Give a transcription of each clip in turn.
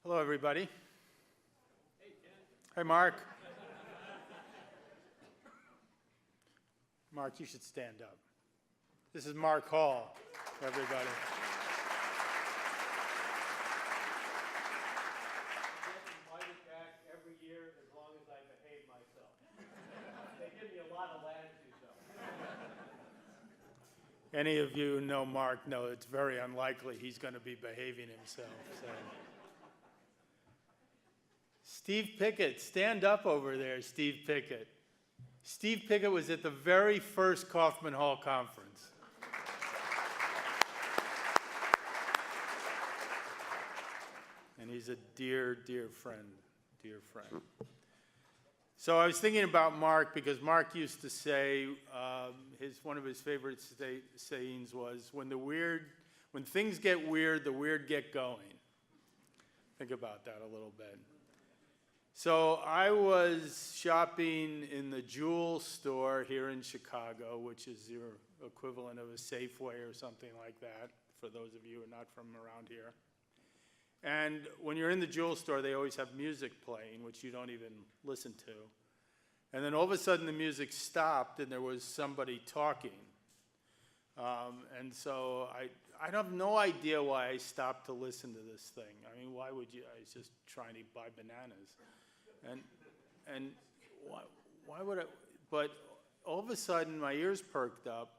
Hello, everybody. Hey, Ken. Hi, Mark. Mark, you should stand up. This is Mark Hall, everybody. I get invited back every year as long as I behave myself. They give me a lot of latitude, though. Any of you who know Mark know it's very unlikely he's going to be behaving himself. So. Steve Pickett, stand up over there, Steve Pickett. Steve Pickett was at the very first Kaufman Hall conference. And he's a dear, dear friend, dear friend. So I was thinking about Mark because Mark used to say, one of his favorite sayings was, when things get weird, the weird get going. Think about that a little bit. So I was shopping in the Jewel store here in Chicago, which is your equivalent of a Safeway or something like that, for those of you who are not from around here. And when you're in the Jewel store, they always have music playing, which you don't even listen to. And then all of a sudden the music stopped and there was somebody talking. And so I have no idea why I stopped to listen to this thing. I mean, why would you? I was just trying to buy bananas. And why would I? But all of a sudden my ears perked up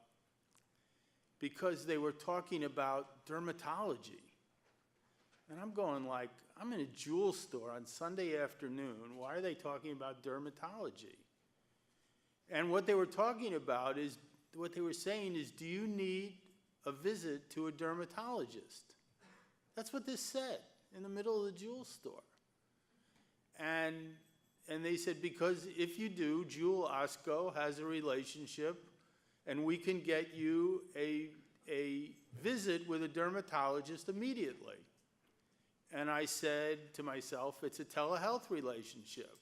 because they were talking about dermatology. And I'm going like, I'm in a Jewel store on Sunday afternoon. Why are they talking about dermatology? And what they were talking about is, what they were saying is, do you need a visit to a dermatologist? That's what this said in the middle of the Jewel store. And they said, because if you do, Jewel Osco has a relationship and we can get you a visit with a dermatologist immediately. And I said to myself, it's a telehealth relationship.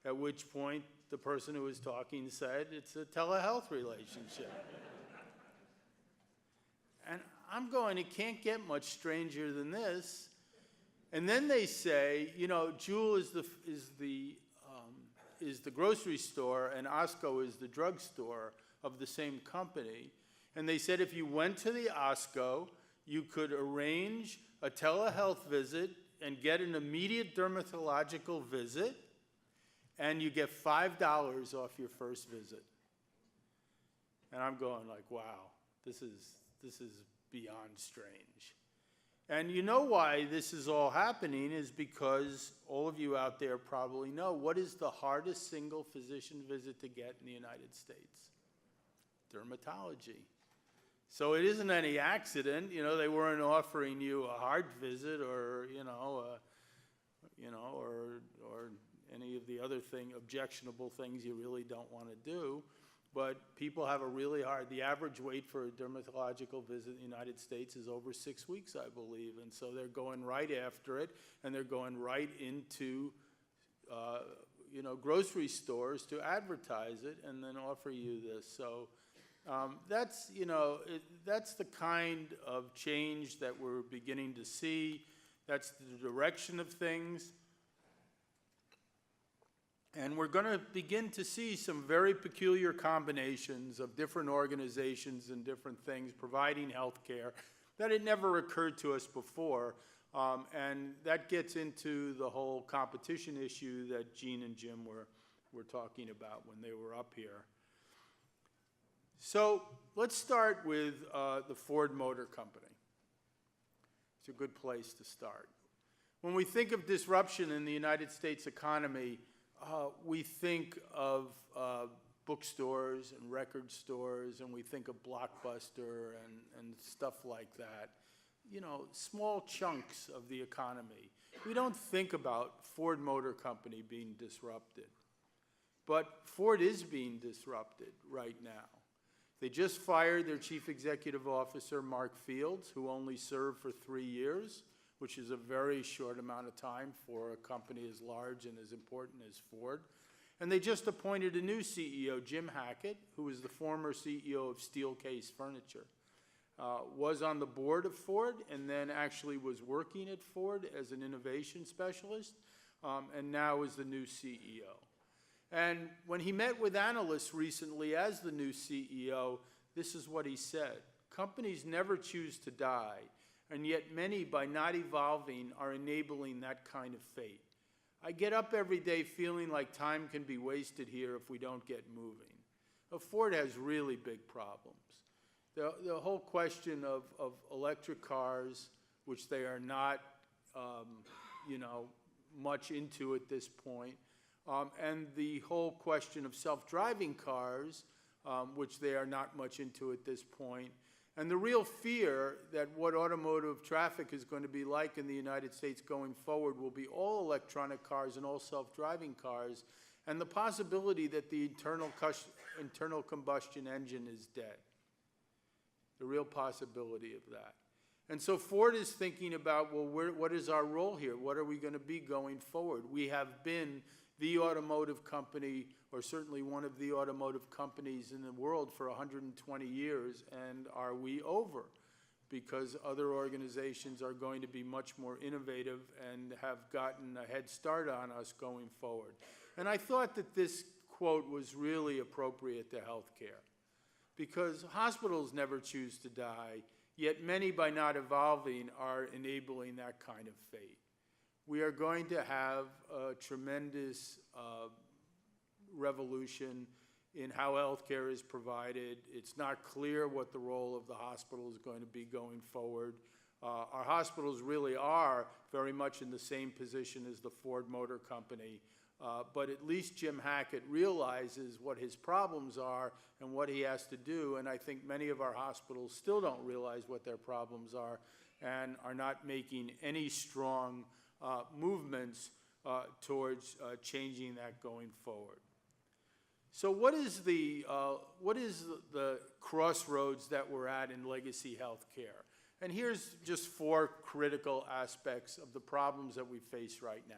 At which point, the person who was talking said, it's a telehealth relationship. And I'm going, it can't get much stranger than this. And then they say, you know, Jewel is the grocery store and Osco is the drugstore of the same company. And they said if you went to the Osco, you could arrange a telehealth visit and get an immediate dermatological visit, and you get $5 off your first visit. And I'm going like, wow, this is beyond strange. And you know why this is all happening is because all of you out there probably know, what is the hardest single physician visit to get in the United States? Dermatology. So it isn't any accident, you know, they weren't offering you a heart visit or, or any of the other objectionable things you really don't want to do. But people have a really hard, the average wait for a dermatological visit in the United States is over 6 weeks, I believe. And so they're going right after it, and they're going right into, grocery stores to advertise it and then offer you this. So that's the kind of change that we're beginning to see. That's the direction of things. And we're going to begin to see some very peculiar combinations of different organizations and different things providing health care that had never occurred to us before. And that gets into the whole competition issue that Gene and Jim were talking about when they were up here. So let's start with the Ford Motor Company. It's a good place to start. When we think of disruption in the United States economy, we think of bookstores and record stores, and we think of Blockbuster and stuff like that. You know, small chunks of the economy. We don't think about Ford Motor Company being disrupted. But Ford is being disrupted right now. They just fired their chief executive officer, Mark Fields, who only served for 3 years, which is a very short amount of time for a company as large and as important as Ford. And they just appointed a new CEO, Jim Hackett, who was the former CEO of Steelcase Furniture. was on the board of Ford and then actually was working at Ford as an innovation specialist, and now is the new CEO. And when he met with analysts recently as the new CEO, this is what he said: companies never choose to die, and yet many, by not evolving, are enabling that kind of fate. I get up every day feeling like time can be wasted here if we don't get moving. Ford has really big problems. The whole question of electric cars, which they are not, much into at this point, and the whole question of self-driving cars, which they are not much into at this point, and the real fear that what automotive traffic is going to be like in the United States going forward will be all electronic cars and all self-driving cars, and the possibility that the internal combustion engine is dead. The real possibility of that. And so Ford is thinking about, well, what is our role here? What are we going to be going forward? We have been the automotive company, or certainly one of the automotive companies in the world for 120 years, and are we over? Because other organizations are going to be much more innovative and have gotten a head start on us going forward. And I thought that this quote was really appropriate to healthcare, because hospitals never choose to die, yet many, by not evolving, are enabling that kind of fate. We are going to have a tremendous revolution in how healthcare is provided. It's not clear what the role of the hospital is going to be going forward. Our hospitals really are very much in the same position as the Ford Motor Company, but at least Jim Hackett realizes what his problems are and what he has to do, and I think many of our hospitals still don't realize what their problems are and are not making any strong movements towards changing that going forward. So what is the crossroads that we're at in legacy healthcare? And here's just 4 critical aspects of the problems that we face right now.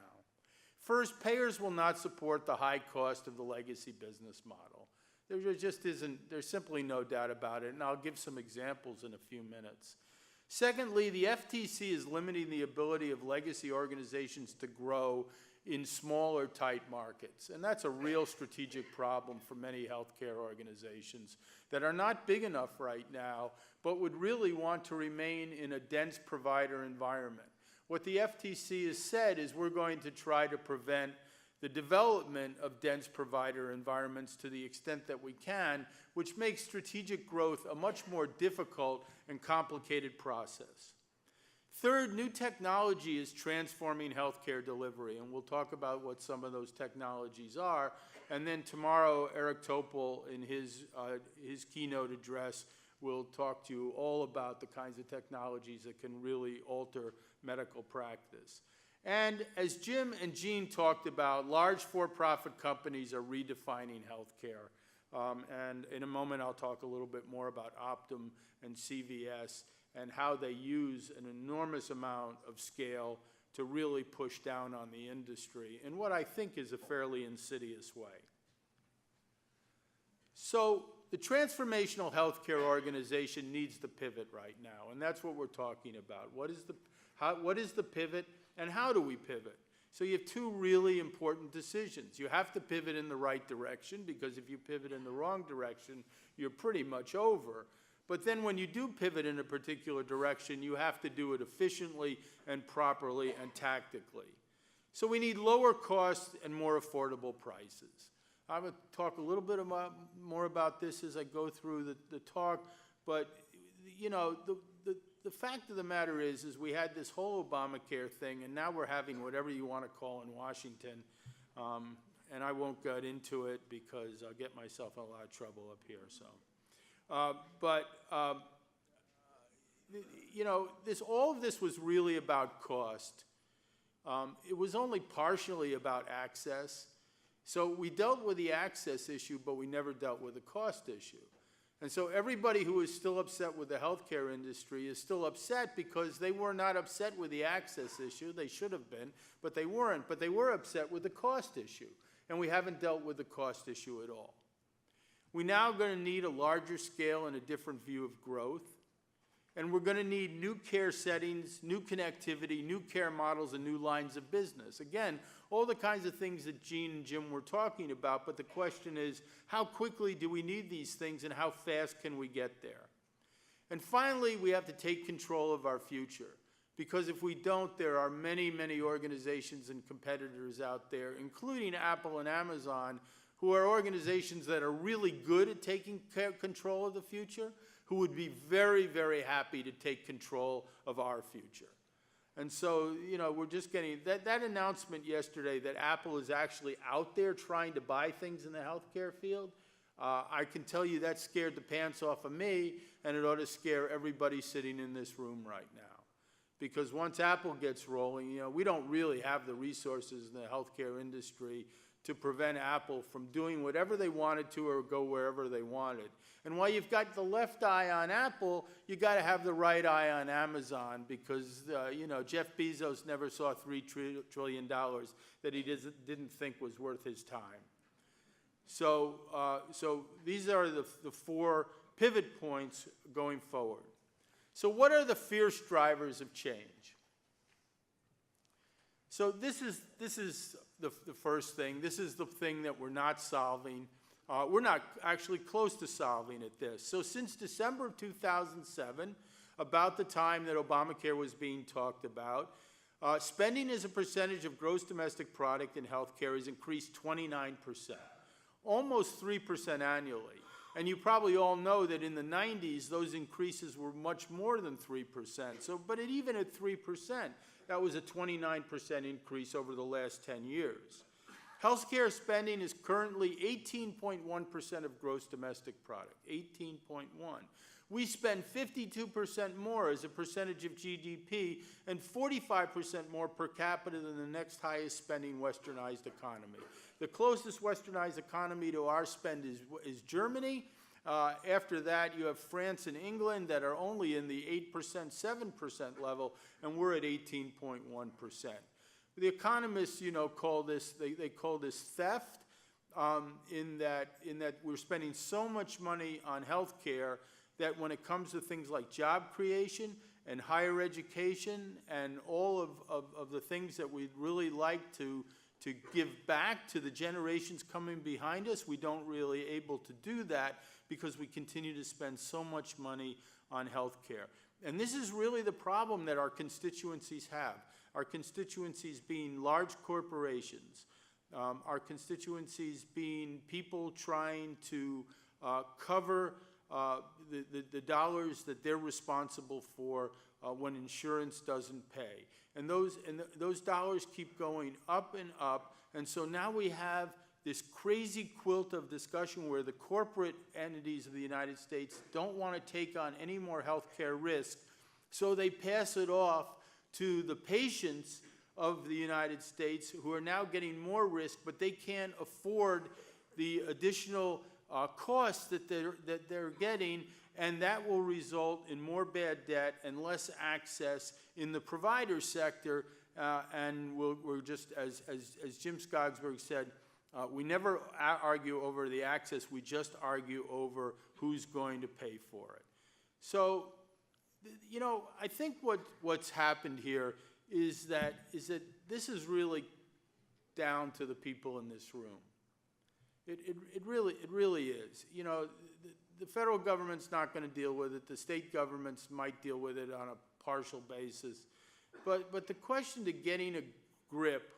First, payers will not support the high cost of the legacy business model. There's simply no doubt about it, and I'll give some examples in a few minutes. Secondly, the FTC is limiting the ability of legacy organizations to grow in smaller, tight markets. And that's a real strategic problem for many healthcare organizations that are not big enough right now, but would really want to remain in a dense provider environment. What the FTC has said is we're going to try to prevent the development of dense provider environments to the extent that we can, which makes strategic growth a much more difficult and complicated process. Third, new technology is transforming healthcare delivery, and we'll talk about what some of those technologies are. And then tomorrow, Eric Topol, in his keynote address, will talk to you all about the kinds of technologies that can really alter medical practice. And as Jim and Jean talked about, large for-profit companies are redefining healthcare. And in a moment, I'll talk a little bit more about Optum and CVS and how they use an enormous amount of scale to really push down on the industry in what I think is a fairly insidious way. So the transformational healthcare organization needs to pivot right now, and that's what we're talking about. What is the pivot, and how do we pivot? So you have 2 really important decisions. You have to pivot in the right direction, because if you pivot in the wrong direction, you're pretty much over. But then when you do pivot in a particular direction, you have to do it efficiently and properly and tactically. So we need lower costs and more affordable prices. I'm going to talk a little bit more about this as I go through the talk, but the fact of the matter is we had this whole Obamacare thing, and now we're having whatever you want to call in Washington, and I won't get into it because I'll get myself in a lot of trouble up here. So, all of this was really about cost. It was only partially about access. So we dealt with the access issue, but we never dealt with the cost issue. And so everybody who is still upset with the healthcare industry is still upset because they were not upset with the access issue. They should have been, but they weren't. But they were upset with the cost issue. And we haven't dealt with the cost issue at all. We're now going to need a larger scale and a different view of growth. And we're going to need new care settings, new connectivity, new care models, and new lines of business. Again, all the kinds of things that Gene and Jim were talking about, but the question is, how quickly do we need these things and how fast can we get there? And finally, we have to take control of our future. Because if we don't, there are many, many organizations and competitors out there, including Apple and Amazon, who are organizations that are really good at taking control of the future, who would be very, very happy to take control of our future. And so, you know, we're just getting, that announcement yesterday that Apple is actually out there trying to buy things in the healthcare field, I can tell you that scared the pants off of me, and it ought to scare everybody sitting in this room right now. Because once Apple gets rolling, you know, we don't really have the resources in the healthcare industry to prevent Apple from doing whatever they wanted to or go wherever they wanted. And while you've got the left eye on Apple, you got to have the right eye on Amazon because, you know, Jeff Bezos never saw $3 trillion that he didn't think was worth his time. So these are the four pivot points going forward. So what are the fierce drivers of change? So this is the first thing. This is the thing that we're not solving. We're not actually close to solving at this. So since December of 2007, about the time that Obamacare was being talked about, spending as a percentage of gross domestic product in healthcare has increased 29%, almost 3% annually. And you probably all know that in the 90s, those increases were much more than 3%. So, but even at 3%, that was a 29% increase over the last 10 years. Healthcare spending is currently 18.1% of gross domestic product, 18.1. We spend 52% more as a percentage of GDP and 45% more per capita than the next highest spending westernized economy. The closest westernized economy to our spend is Germany. After that, you have France and England that are only in the 8%, 7% level, and we're at 18.1%. The economists, you know, call this, they call this theft in that we're spending so much money on health care that when it comes to things like job creation and higher education and all of the things that we'd really like to give back to the generations coming behind us, we don't really able to do that because we continue to spend so much money on health care. And this is really the problem that our constituencies have. Our constituencies being large corporations, our constituencies being people trying to cover the dollars that they're responsible for when insurance doesn't pay. And those dollars keep going up and up, and so now we have this crazy quilt of discussion where the corporate entities of the United States don't want to take on any more health care risk, so they pass it off to the patients of the United States who are now getting more risk, but they can't afford the additional costs that they're getting, and that will result in more bad debt and less access in the provider sector. And we're just, as Jim Skogsberg said, we never argue over the access, we just argue over who's going to pay for it. So, you know, I think what's happened here is that this is really down to the people in this room. It really is. You know, the federal government's not going to deal with it. The state governments might deal with it on a partial basis. But the question to getting a grip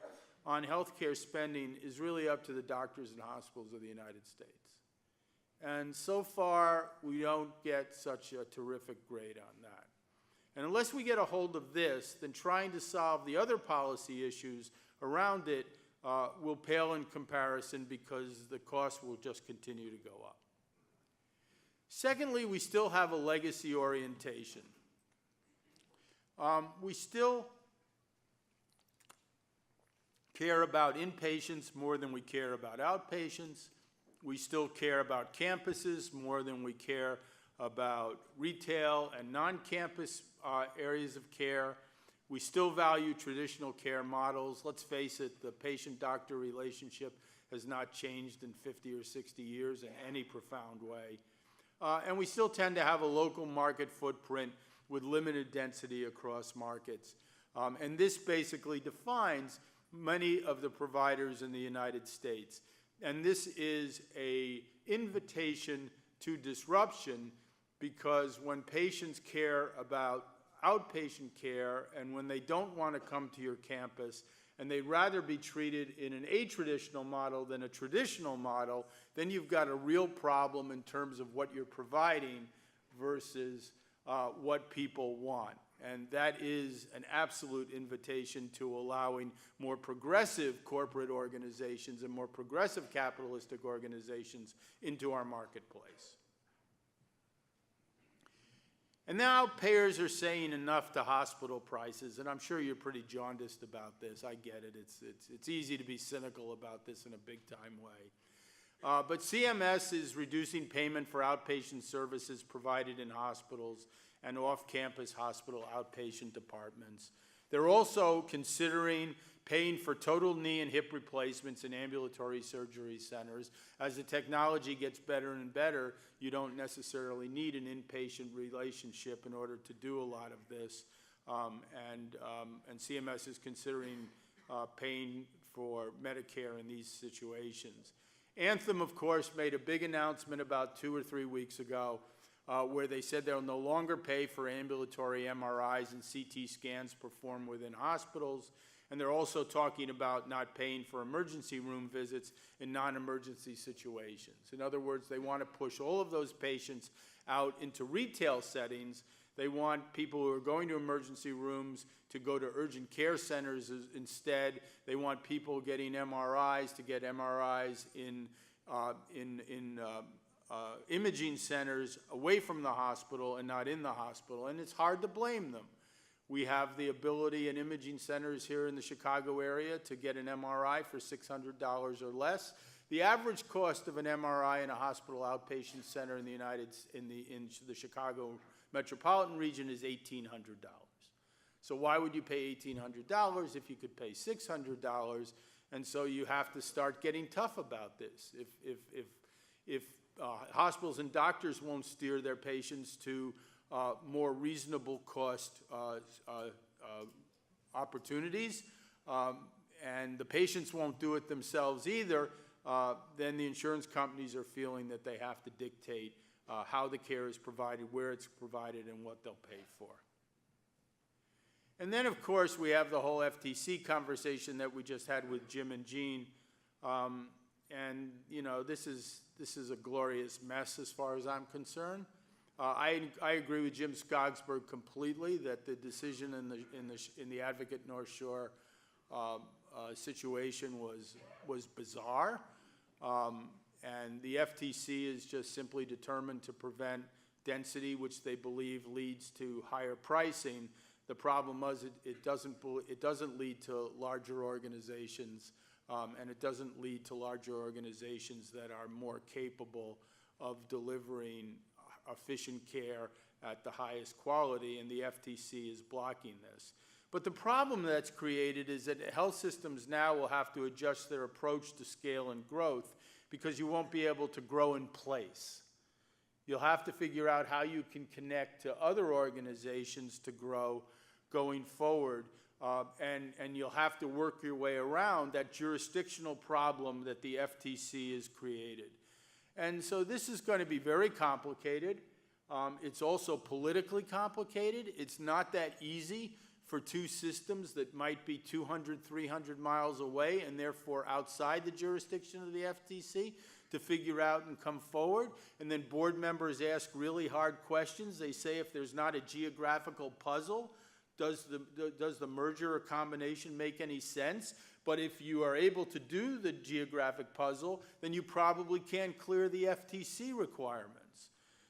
on healthcare spending is really up to the doctors and hospitals of the United States. And so far, we don't get such a terrific grade on that. And unless we get a hold of this, then trying to solve the other policy issues around it will pale in comparison because the costs will just continue to go up. Secondly, we still have a legacy orientation. We still care about inpatients more than we care about outpatients. We still care about campuses more than we care about retail and non-campus areas of care. We still value traditional care models. Let's face it, the patient-doctor relationship has not changed in 50 or 60 years in any profound way. And we still tend to have a local market footprint with limited density across markets. And this basically defines many of the providers in the United States. And this is an invitation to disruption, because when patients care about outpatient care and when they don't want to come to your campus and they'd rather be treated in an atraditional model than a traditional model, then you've got a real problem in terms of what you're providing versus what people want. And that is an absolute invitation to allowing more progressive corporate organizations and more progressive capitalistic organizations into our marketplace. And now payers are saying enough to hospital prices, and I'm sure you're pretty jaundiced about this. I get it. It's easy to be cynical about this in a big-time way. But CMS is reducing payment for outpatient services provided in hospitals and off-campus hospital outpatient departments. They're also considering paying for total knee and hip replacements in ambulatory surgery centers. As the technology gets better and better, you don't necessarily need an inpatient relationship in order to do a lot of this. And CMS is considering paying for Medicare in these situations. Anthem, of course, made a big announcement about 2 or 3 weeks ago where they said they'll no longer pay for ambulatory MRIs and CT scans performed within hospitals. And they're also talking about not paying for emergency room visits in non-emergency situations. In other words, they want to push all of those patients out into retail settings. They want people who are going to emergency rooms to go to urgent care centers instead. They want people getting MRIs to get MRIs in imaging centers away from the hospital and not in the hospital. And it's hard to blame them. We have the ability in imaging centers here in the Chicago area to get an MRI for $600 or less. The average cost of an MRI in a hospital outpatient center in the Chicago metropolitan region is $1,800. So why would you pay $1,800 if you could pay $600? And so you have to start getting tough about this. If hospitals and doctors won't steer their patients to more reasonable cost opportunities, and the patients won't do it themselves either, then the insurance companies are feeling that they have to dictate how the care is provided, where it's provided, and what they'll pay for. And then, of course, we have the whole FTC conversation that we just had with Jim and Jean. And, you know, this is a glorious mess as far as I'm concerned. I agree with Jim Skogsberg completely that the decision in the Advocate North Shore situation was bizarre. And the FTC is just simply determined to prevent density, which they believe leads to higher pricing. The problem is it doesn't lead to larger organizations, and it doesn't lead to larger organizations that are more capable of delivering efficient care at the highest quality, and the FTC is blocking this. But the problem that's created is that health systems now will have to adjust their approach to scale and growth, because you won't be able to grow in place. You'll have to figure out how you can connect to other organizations to grow going forward, and you'll have to work your way around that jurisdictional problem that the FTC has created. And so this is going to be very complicated. It's also politically complicated. It's not that easy for two systems that might be 200, 300 miles away and therefore outside the jurisdiction of the FTC to figure out and come forward. And then board members ask really hard questions. They say if there's not a geographical puzzle, does the merger or combination make any sense? But if you are able to do the geographic puzzle, then you probably can't clear the FTC requirements.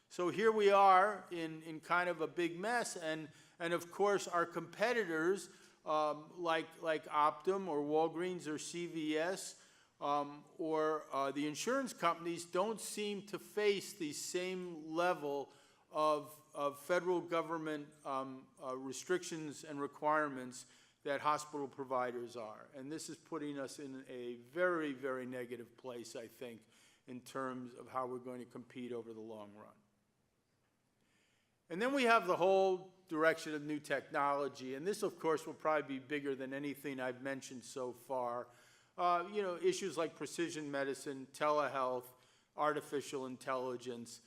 So here we are in kind of a big mess, and of course our competitors like Optum or Walgreens or CVS or the insurance companies don't seem to face the same level of federal government restrictions and requirements that hospital providers are. And this is putting us in a very, very negative place, I think, in terms of how we're going to compete over the long run. And then we have the whole direction of new technology, and this, of course, will probably be bigger than anything I've mentioned so far. Issues like precision medicine, telehealth, artificial intelligence.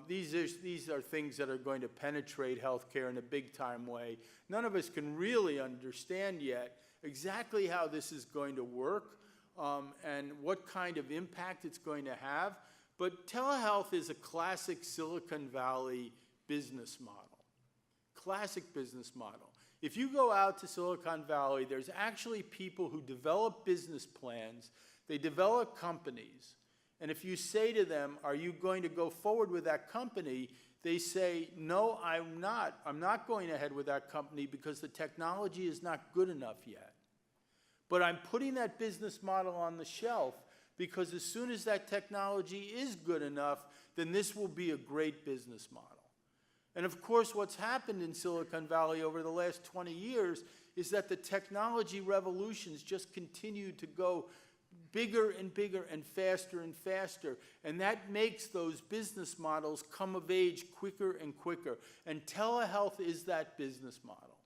These are things that are going to penetrate healthcare in a big-time way. None of us can really understand yet exactly how this is going to work and what kind of impact it's going to have. But telehealth is a classic Silicon Valley business model. Classic business model. If you go out to Silicon Valley, there's actually people who develop business plans, they develop companies, and if you say to them, are you going to go forward with that company, they say, no, I'm not. I'm not going ahead with that company because the technology is not good enough yet. But I'm putting that business model on the shelf because as soon as that technology is good enough, then this will be a great business model. And of course, what's happened in Silicon Valley over the last 20 years is that the technology revolutions just continue to go bigger and bigger and faster, and that makes those business models come of age quicker and quicker. And telehealth is that business model.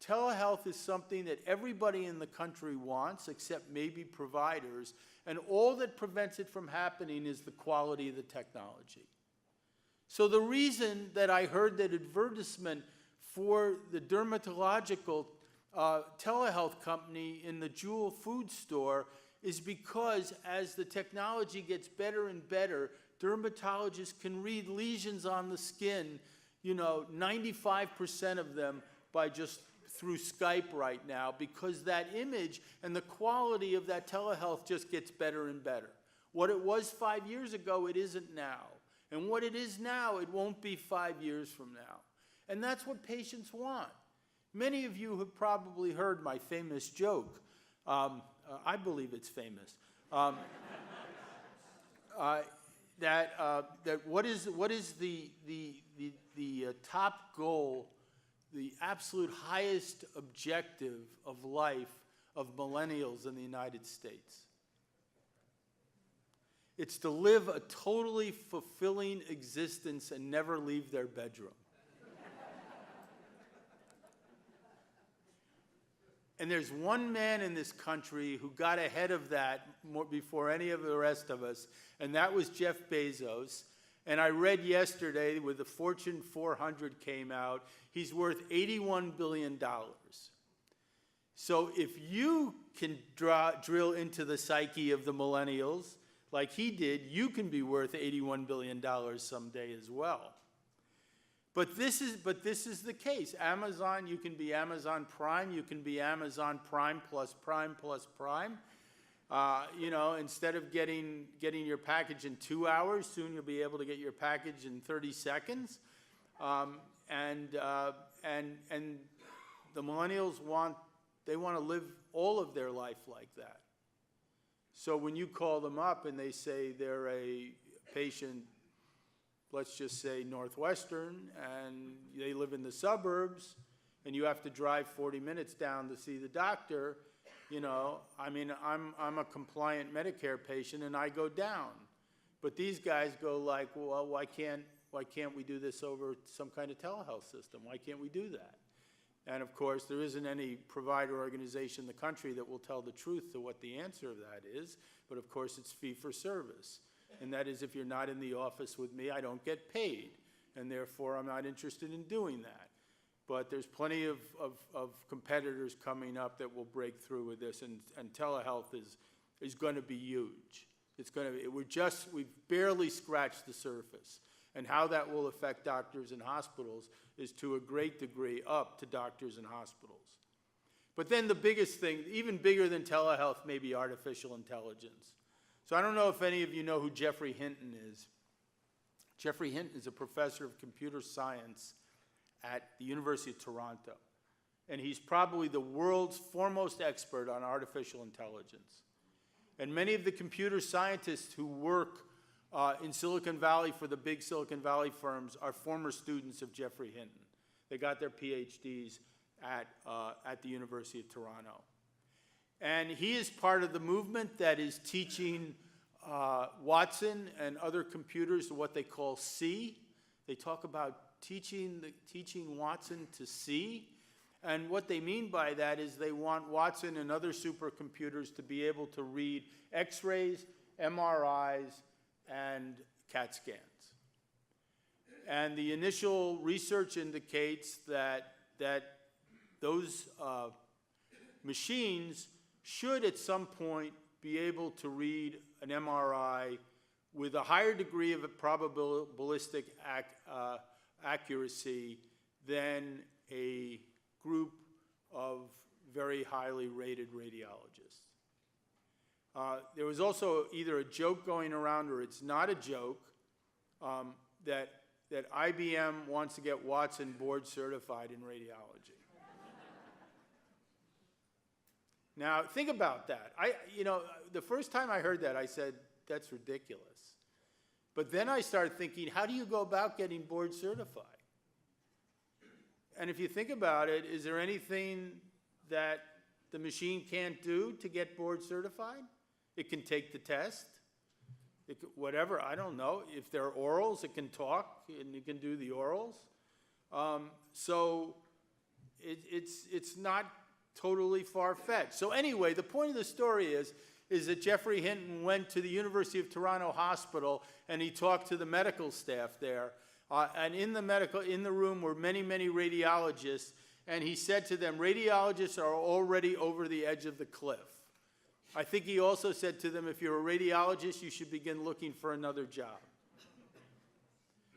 Telehealth is something that everybody in the country wants, except maybe providers, and all that prevents it from happening is the quality of the technology. So the reason that I heard that advertisement for the dermatological telehealth company in the Jewel food store is because as the technology gets better and better, dermatologists can read lesions on the skin, 95% of them by just through Skype right now, because that image and the quality of that telehealth just gets better and better. What it was 5 years ago, it isn't now. And what it is now, it won't be 5 years from now. And that's what patients want. Many of you have probably heard my famous joke. I believe it's famous. That what is the top goal, the absolute highest objective of life of millennials in the United States? It's to live a totally fulfilling existence and never leave their bedroom. And there's one man in this country who got ahead of that before any of the rest of us, and that was Jeff Bezos. And I read yesterday, when the Fortune 400 came out, he's worth $81 billion. So if you can drill into the psyche of the millennials, like he did, you can be worth $81 billion someday as well. But this is the case. Amazon, you can be Amazon Prime, you can be Amazon Prime plus Prime plus Prime. Instead of getting your package in 2 hours, soon you'll be able to get your package in 30 seconds. And the millennials want to live all of their life like that. So when you call them up and they say they're a patient, let's just say Northwestern, and they live in the suburbs, and you have to drive 40 minutes down to see the doctor, I'm a compliant Medicare patient and I go down. But these guys go like, well, why can't we do this over some kind of telehealth system? Why can't we do that? And of course, there isn't any provider organization in the country that will tell the truth to what the answer of that is. But of course, it's fee for service. And that is, if you're not in the office with me, I don't get paid. And therefore, I'm not interested in doing that. But there's plenty of competitors coming up that will break through with this. And telehealth is going to be huge. We've barely scratched the surface. And how that will affect doctors and hospitals is to a great degree up to doctors and hospitals. But then the biggest thing, even bigger than telehealth, may be artificial intelligence. So I don't know if any of you know who Geoffrey Hinton is. Geoffrey Hinton is a professor of computer science at the University of Toronto. And he's probably the world's foremost expert on artificial intelligence. And many of the computer scientists who work in Silicon Valley for the big Silicon Valley firms are former students of Geoffrey Hinton. They got their PhDs at the University of Toronto. And he is part of the movement that is teaching Watson and other computers what they call C. They talk about teaching Watson to see. And what they mean by that is they want Watson and other supercomputers to be able to read X-rays, MRIs, and CAT scans. And the initial research indicates that those machines should at some point be able to read an MRI with a higher degree of probabilistic accuracy than a group of very highly rated radiologists. There was also either a joke going around or it's not a joke that IBM wants to get Watson board certified in radiology. Now, think about that. The first time I heard that, I said, that's ridiculous. But then I started thinking, how do you go about getting board certified? And if you think about it, is there anything that the machine can't do to get board certified? It can take the test. It can, whatever, I don't know. If there are orals, it can talk, and it can do the orals. So it's not totally far-fetched. So anyway, the point of the story is that Jeffrey Hinton went to the University of Toronto Hospital, and he talked to the medical staff there. And in the room were many, many radiologists, and he said to them, radiologists are already over the edge of the cliff. I think he also said to them, if you're a radiologist, you should begin looking for another job.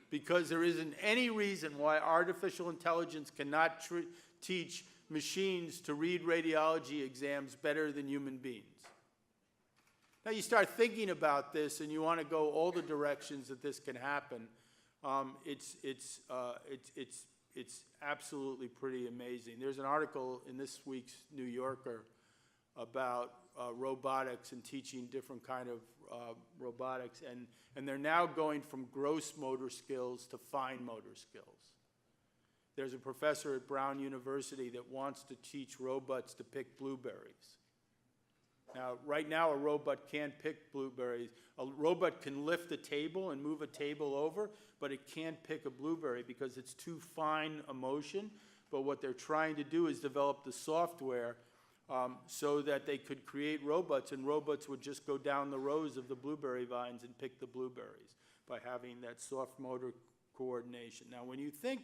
Because there isn't any reason why artificial intelligence cannot teach machines to read radiology exams better than human beings. Now you start thinking about this, and you want to go all the directions that this can happen. It's absolutely pretty amazing. There's an article in this week's New Yorker about robotics and teaching different kind of robotics, and they're now going from gross motor skills to fine motor skills. There's a professor at Brown University that wants to teach robots to pick blueberries. Now, right now, a robot can't pick blueberries. A robot can lift a table and move a table over, but it can't pick a blueberry because it's too fine a motion. But what they're trying to do is develop the software so that they could create robots, and robots would just go down the rows of the blueberry vines and pick the blueberries by having that soft motor coordination. Now, when you think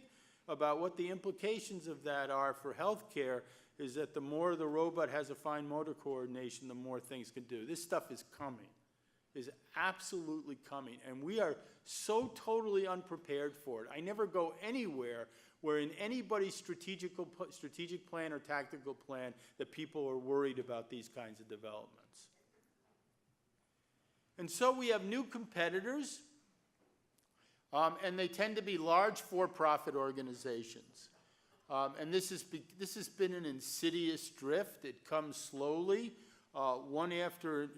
about what the implications of that are for healthcare, is that the more the robot has a fine motor coordination, the more things can do. This stuff is coming, is absolutely coming, and we are so totally unprepared for it. I never go anywhere where in anybody's strategic plan or tactical plan that people are worried about these kinds of developments. And so we have new competitors, and they tend to be large for-profit organizations. And this has been an insidious drift. It comes slowly, one after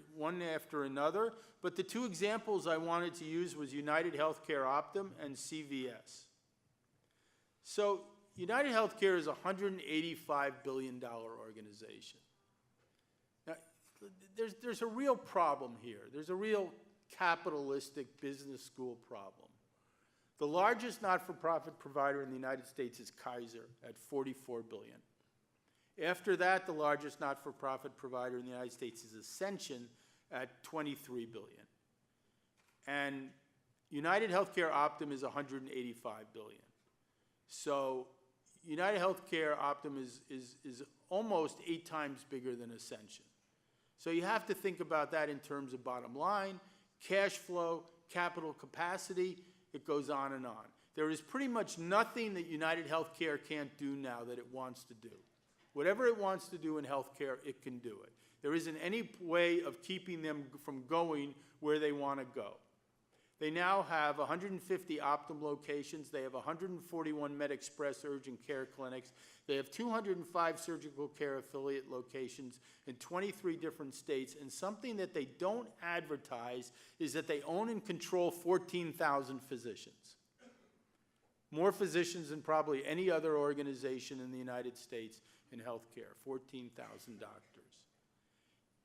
another. But the two examples I wanted to use was United Healthcare Optum and CVS. So United Healthcare is a $185 billion organization. Now, there's a real problem here. There's a real capitalistic business school problem. The largest not-for-profit provider in the United States is Kaiser at $44 billion. After that, the largest not-for-profit provider in the United States is Ascension at $23 billion. And United Healthcare Optum is $185 billion. So United Healthcare Optum is almost 8 times bigger than Ascension. So you have to think about that in terms of bottom line, cash flow, capital capacity. It goes on and on. There is pretty much nothing that United Healthcare can't do now that it wants to do. Whatever it wants to do in healthcare, it can do it. There isn't any way of keeping them from going where they want to go. They now have 150 Optum locations. They have 141 MedExpress urgent care clinics. They have 205 surgical care affiliate locations in 23 different states. And something that they don't advertise is that they own and control 14,000 physicians. More physicians than probably any other organization in the United States in healthcare, 14,000 doctors.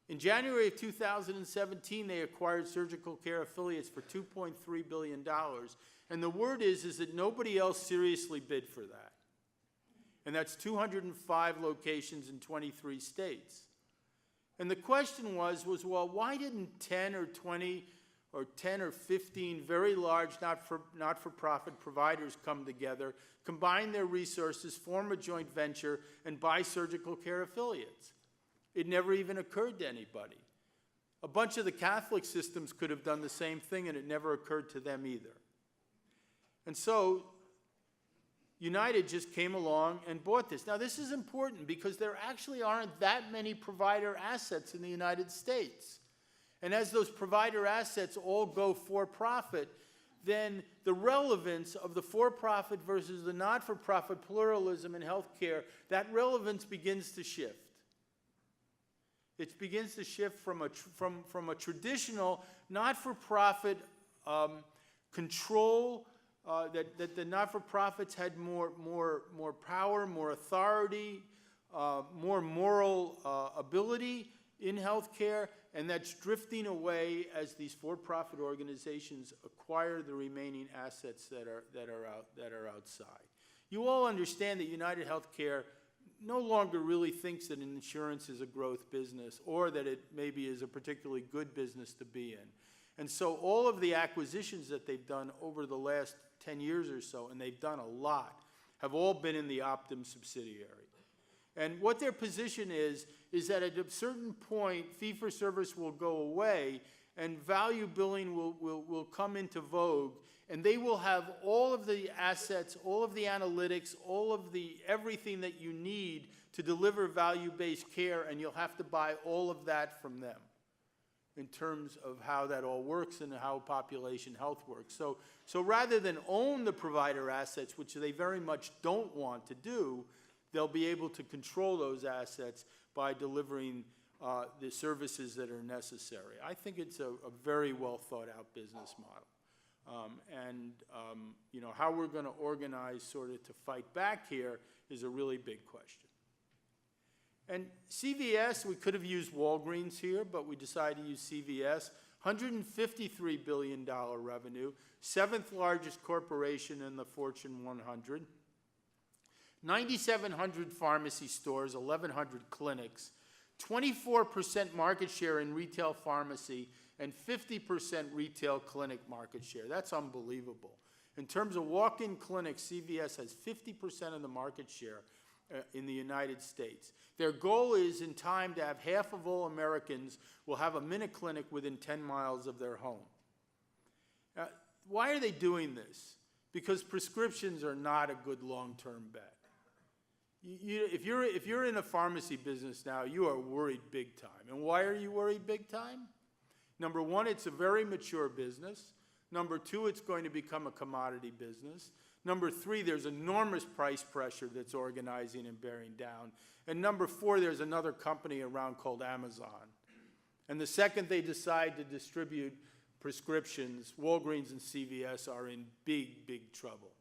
In January of 2017, they acquired Surgical Care Affiliates for $2.3 billion. And the word is that nobody else seriously bid for that. And that's 205 locations in 23 states. And the question was, well, why didn't 10 or 20 or 10 or 15 very large not-for-profit providers come together, combine their resources, form a joint venture, and buy Surgical Care Affiliates? It never even occurred to anybody. A bunch of the Catholic systems could have done the same thing, and it never occurred to them either. And so United just came along and bought this. Now, this is important because there actually aren't that many provider assets in the United States. And as those provider assets all go for-profit, then the relevance of the for-profit versus the not-for-profit pluralism in healthcare, that relevance begins to shift. It begins to shift from a traditional not-for-profit control that the not-for-profits had more power, more authority, more moral ability in healthcare, and that's drifting away as these for-profit organizations acquire the remaining assets that are outside. You all understand that United Healthcare no longer really thinks that insurance is a growth business or that it maybe is a particularly good business to be in. And so all of the acquisitions that they've done over the last 10 years or so, and they've done a lot, have all been in the Optum subsidiary. And what their position is that at a certain point, fee-for-service will go away and value billing will come into vogue, and they will have all of the assets, all of the analytics, all of the everything that you need to deliver value-based care, and you'll have to buy all of that from them in terms of how that all works and how population health works. So rather than own the provider assets, which they very much don't want to do, they'll be able to control those assets by delivering the services that are necessary. I think it's a very well thought out business model. You know, how we're going to organize sort of to fight back here is a really big question. And CVS, we could have used Walgreens here, but we decided to use CVS. $153 billion revenue, 7th largest corporation in the Fortune 100. 9,700 pharmacy stores, 1,100 clinics, 24% market share in retail pharmacy, and 50% retail clinic market share. That's unbelievable. In terms of walk-in clinics, CVS has 50% of the market share in the United States. Their goal is in time to have half of all Americans will have a minute clinic within 10 miles of their home. Why are they doing this? Because prescriptions are not a good long-term bet. If you're in a pharmacy business now, you are worried big time. And why are you worried big time? Number one, it's a very mature business. Number two, it's going to become a commodity business. Number three, there's enormous price pressure that's organizing and bearing down. And number four, there's another company around called Amazon. And the second they decide to distribute prescriptions, Walgreens and CVS are in big, big trouble.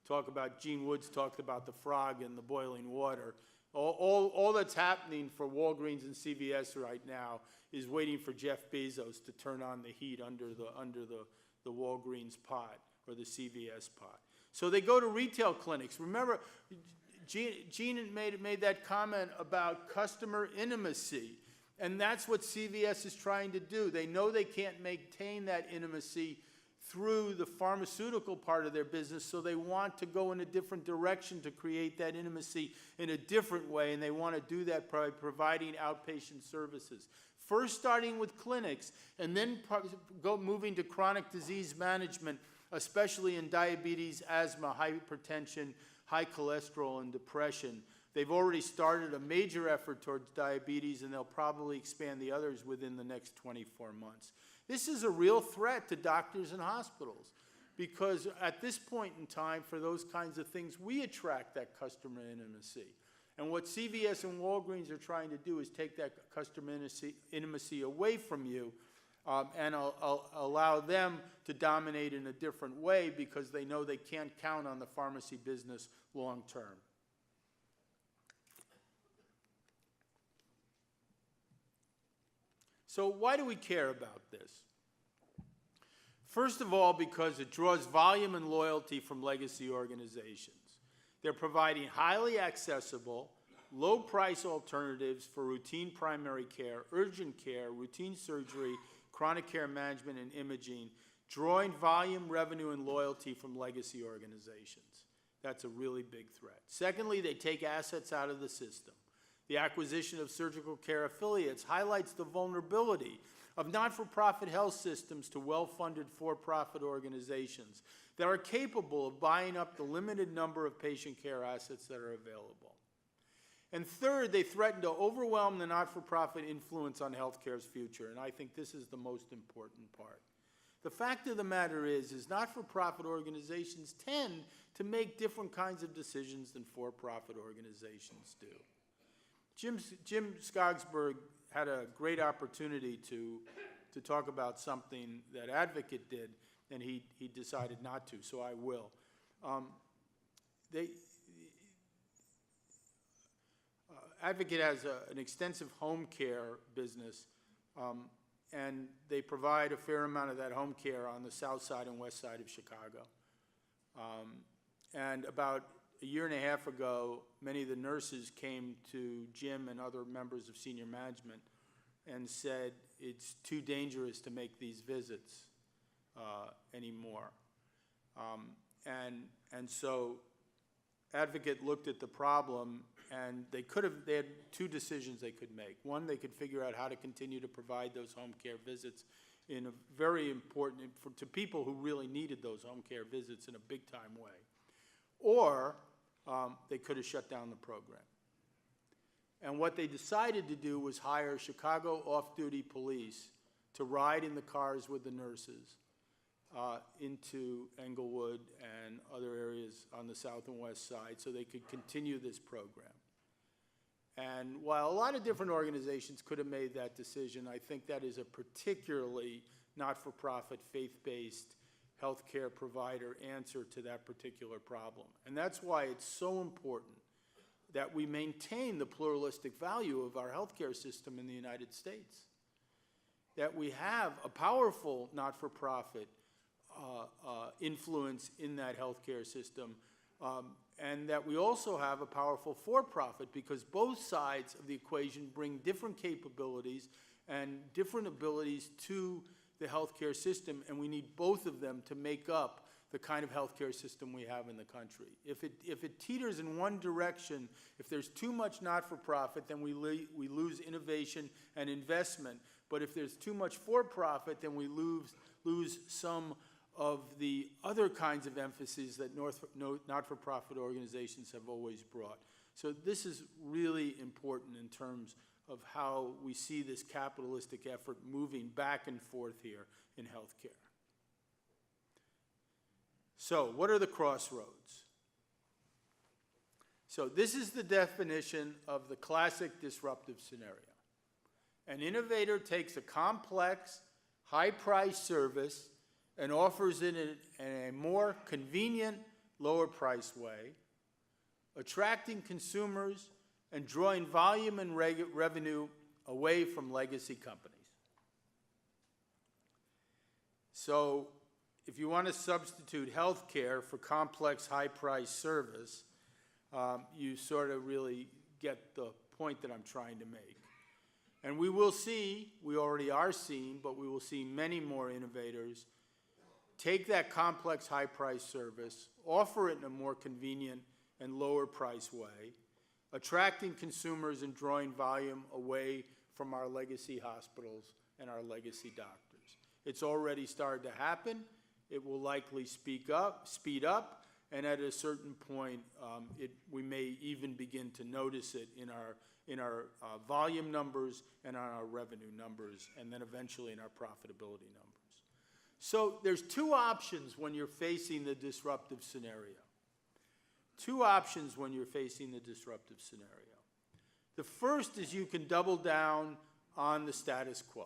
Talk about, Gene Woods talked about the frog in the boiling water. All that's happening for Walgreens and CVS right now is waiting for Jeff Bezos to turn on the heat under the Walgreens pot or the CVS pot. So they go to retail clinics. Remember, Gene made that comment about customer intimacy, and that's what CVS is trying to do. They know they can't maintain that intimacy through the pharmaceutical part of their business, so they want to go in a different direction to create that intimacy in a different way, and they want to do that by providing outpatient services. First starting with clinics, and then moving to chronic disease management, especially in diabetes, asthma, hypertension, high cholesterol, and depression. They've already started a major effort towards diabetes, and they'll probably expand the others within the next 24 months. This is a real threat to doctors and hospitals, because at this point in time, for those kinds of things, we attract that customer intimacy. And what CVS and Walgreens are trying to do is take that customer intimacy away from you and allow them to dominate in a different way, because they know they can't count on the pharmacy business long term. So why do we care about this? First of all, because it draws volume and loyalty from legacy organizations. They're providing highly accessible, low-price alternatives for routine primary care, urgent care, routine surgery, chronic care management, and imaging, drawing volume, revenue, and loyalty from legacy organizations. That's a really big threat. Secondly, they take assets out of the system. The acquisition of surgical care affiliates highlights the vulnerability of not-for-profit health systems to well-funded for-profit organizations that are capable of buying up the limited number of patient care assets that are available. And third, they threaten to overwhelm the not-for-profit influence on healthcare's future, and I think this is the most important part. The fact of the matter is not-for-profit organizations tend to make different kinds of decisions than for-profit organizations do. Jim Skogsberg had a great opportunity to talk about something that Advocate did, and he decided not to, so I will. Advocate has an extensive home care business, and they provide a fair amount of that home care on the south side and west side of Chicago. And about a year and a half ago, many of the nurses came to Jim and other members of senior management and said it's too dangerous to make these visits anymore. And so Advocate looked at the problem, and they had two decisions they could make. One, they could figure out how to continue to provide those home care visits in a very important, to people who really needed those home care visits in a big-time way. Or they could have shut down the program. And what they decided to do was hire Chicago off-duty police to ride in the cars with the nurses into Englewood and other areas on the south and west side so they could continue this program. And while a lot of different organizations could have made that decision, I think that is a particularly not-for-profit, faith-based healthcare provider answer to that particular problem. And that's why it's so important that we maintain the pluralistic value of our healthcare system in the United States. That we have a powerful not-for-profit influence in that healthcare system, and that we also have a powerful for-profit, because both sides of the equation bring different capabilities and different abilities to the healthcare system, and we need both of them to make up the kind of healthcare system we have in the country. If it teeters in one direction, if there's too much not-for-profit, then we lose innovation and investment. But if there's too much for-profit, then we lose some of the other kinds of emphases that not-for-profit organizations have always brought. So this is really important in terms of how we see this capitalistic effort moving back and forth here in healthcare. So what are the crossroads? So this is the definition of the classic disruptive scenario. An innovator takes a complex, high-priced service and offers it in a more convenient, lower-priced way, attracting consumers and drawing volume and revenue away from legacy companies. So if you want to substitute health care for complex, high-priced service, you sort of really get the point that I'm trying to make. And we will see, we already are seeing, but we will see many more innovators take that complex, high-priced service, offer it in a more convenient and lower-priced way, attracting consumers and drawing volume away from our legacy hospitals and our legacy doctors. It's already started to happen. It will likely speed up, and at a certain point, we may even begin to notice it in our volume numbers and on our revenue numbers, and then eventually in our profitability numbers. So there's two options when you're facing the disruptive scenario. Two options when you're facing the disruptive scenario. The first is you can double down on the status quo.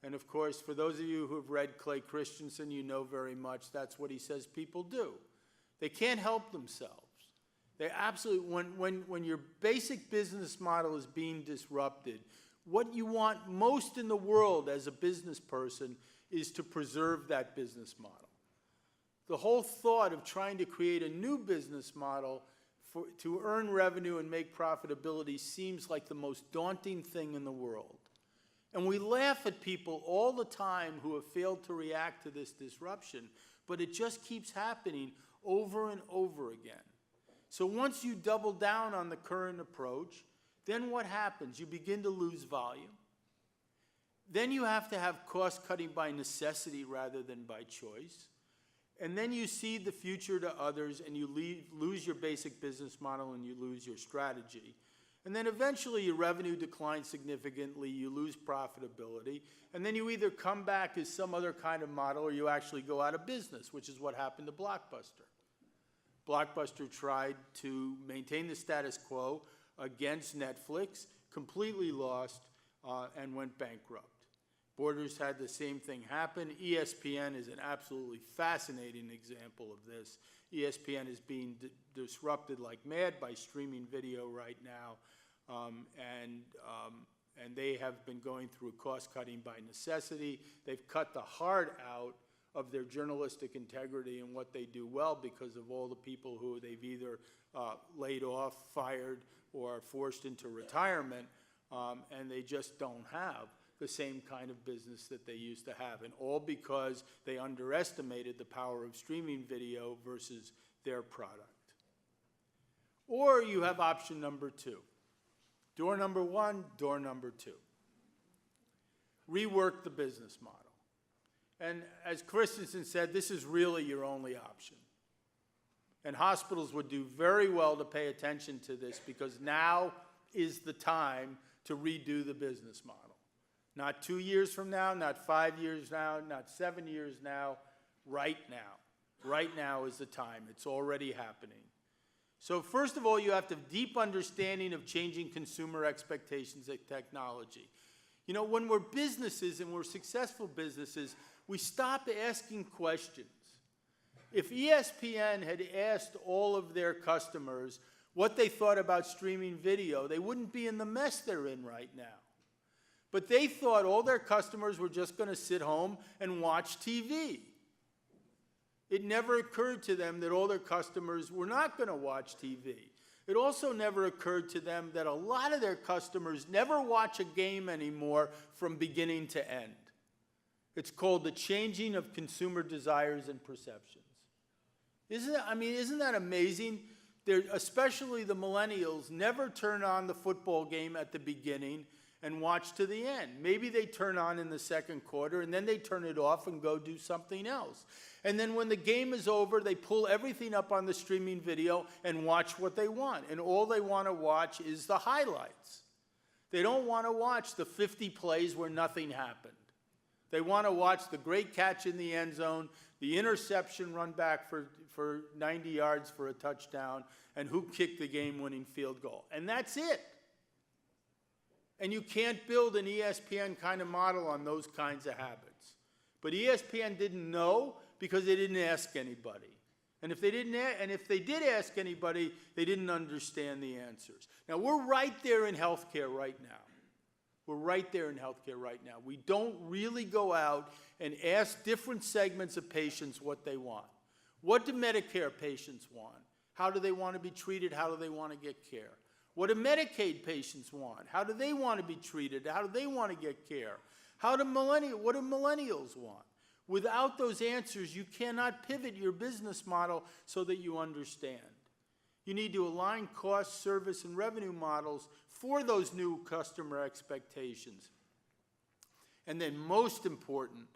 And of course, for those of you who have read Clay Christensen, you know very much that's what he says people do. They can't help themselves. They absolutely, when your basic business model is being disrupted, what you want most in the world as a business person is to preserve that business model. The whole thought of trying to create a new business model to earn revenue and make profitability seems like the most daunting thing in the world. And we laugh at people all the time who have failed to react to this disruption, but it just keeps happening over and over again. So once you double down on the current approach, then what happens? You begin to lose volume. Then you have to have cost cutting by necessity rather than by choice. And then you cede the future to others, and you lose your basic business model, and you lose your strategy. And then eventually your revenue declines significantly, you lose profitability, and then you either come back as some other kind of model or you actually go out of business, which is what happened to Blockbuster. Blockbuster tried to maintain the status quo against Netflix, completely lost, and went bankrupt. Borders had the same thing happen. ESPN is an absolutely fascinating example of this. ESPN is being disrupted like mad by streaming video right now, and they have been going through cost cutting by necessity. They've cut the heart out of their journalistic integrity and what they do well because of all the people who they've either laid off, fired, or forced into retirement, and they just don't have the same kind of business that they used to have, and all because they underestimated the power of streaming video versus their product. Or you have option number two. Door number one, door number two. Rework the business model. And as Christensen said, this is really your only option. And hospitals would do very well to pay attention to this because now is the time to redo the business model. Not 2 years from now, not 5 years now, not 7 years now, right now. Right now is the time. It's already happening. So first of all, you have to have deep understanding of changing consumer expectations of technology. You know, when we're businesses and we're successful businesses, we stop asking questions. If ESPN had asked all of their customers what they thought about streaming video, they wouldn't be in the mess they're in right now. But they thought all their customers were just going to sit home and watch TV. It never occurred to them that all their customers were not going to watch TV. It also never occurred to them that a lot of their customers never watch a game anymore from beginning to end. It's called the changing of consumer desires and perceptions. Isn't that amazing? Especially the millennials never turn on the football game at the beginning and watch to the end. Maybe they turn on in the second quarter, and then they turn it off and go do something else. And then when the game is over, they pull everything up on the streaming video and watch what they want. And all they want to watch is the highlights. They don't want to watch the 50 plays where nothing happened. They want to watch the great catch in the end zone, the interception run back for 90 yards for a touchdown, and who kicked the game-winning field goal. And that's it. And you can't build an ESPN kind of model on those kinds of habits. But ESPN didn't know because they didn't ask anybody. And if they did ask anybody, they didn't understand the answers. Now, we're right there in healthcare right now. We're right there in healthcare right now. We don't really go out and ask different segments of patients what they want. What do Medicare patients want? How do they want to be treated? How do they want to get care? What do Medicaid patients want? How do they want to be treated? How do they want to get care? What do millennials want? Without those answers, you cannot pivot your business model so that you understand. You need to align cost, service, and revenue models for those new customer expectations. And then most important,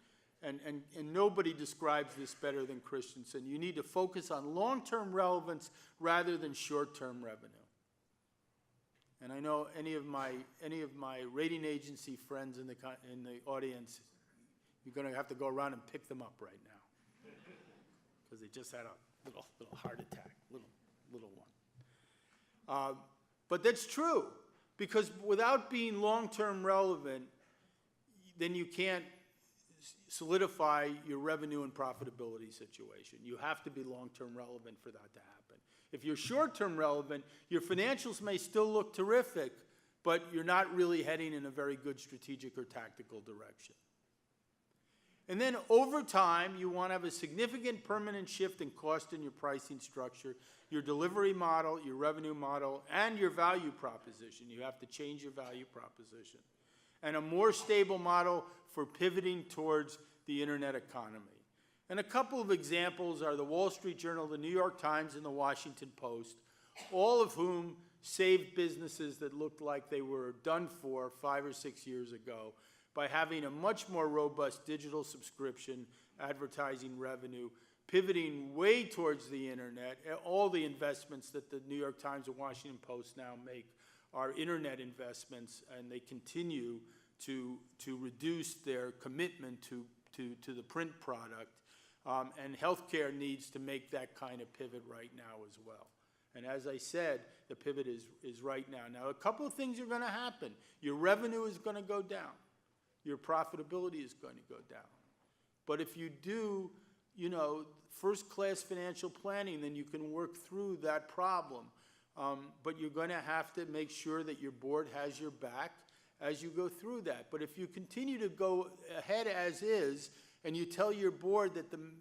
and nobody describes this better than Christensen, you need to focus on long-term relevance rather than short-term revenue. And I know any of my rating agency friends in the audience, you're going to have to go around and pick them up right now because they just had a little heart attack, little one. But that's true because without being long-term relevant, then you can't solidify your revenue and profitability situation. You have to be long-term relevant for that to happen. If you're short-term relevant, your financials may still look terrific, but you're not really heading in a very good strategic or tactical direction. And then over time, you want to have a significant permanent shift in cost in your pricing structure, your delivery model, your revenue model, and your value proposition. You have to change your value proposition. And a more stable model for pivoting towards the internet economy. And a couple of examples are the Wall Street Journal, the New York Times, and the Washington Post, all of whom saved businesses that looked like they were done for 5 or 6 years ago by having a much more robust digital subscription, advertising revenue, pivoting way towards the internet. All the investments that the New York Times and Washington Post now make are internet investments, and they continue to reduce their commitment to the print product. And healthcare needs to make that kind of pivot right now as well. And as I said, the pivot is right now. Now, a couple of things are going to happen. Your revenue is going to go down. Your profitability is going to go down. But if you do, first-class financial planning, then you can work through that problem. But you're going to have to make sure that your board has your back as you go through that. But if you continue to go ahead as is, and you tell your board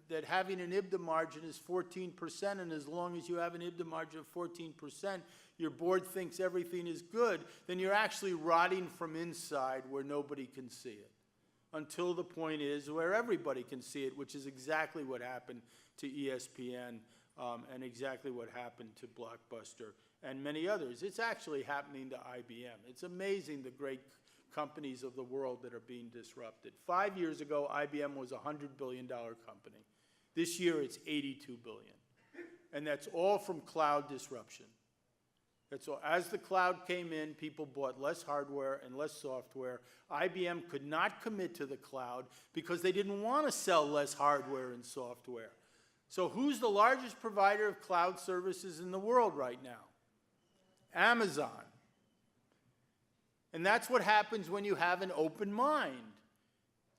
that having an EBITDA margin is 14%, and as long as you have an EBITDA margin of 14%, your board thinks everything is good, then you're actually rotting from inside where nobody can see it. Until the point is where everybody can see it, which is exactly what happened to ESPN and exactly what happened to Blockbuster and many others. It's actually happening to IBM. It's amazing the great companies of the world that are being disrupted. 5 years ago, IBM was a $100 billion company. This year, it's $82 billion. And that's all from cloud disruption. That's all. As the cloud came in, people bought less hardware and less software. IBM could not commit to the cloud because they didn't want to sell less hardware and software. So who's the largest provider of cloud services in the world right now? Amazon. And that's what happens when you have an open mind.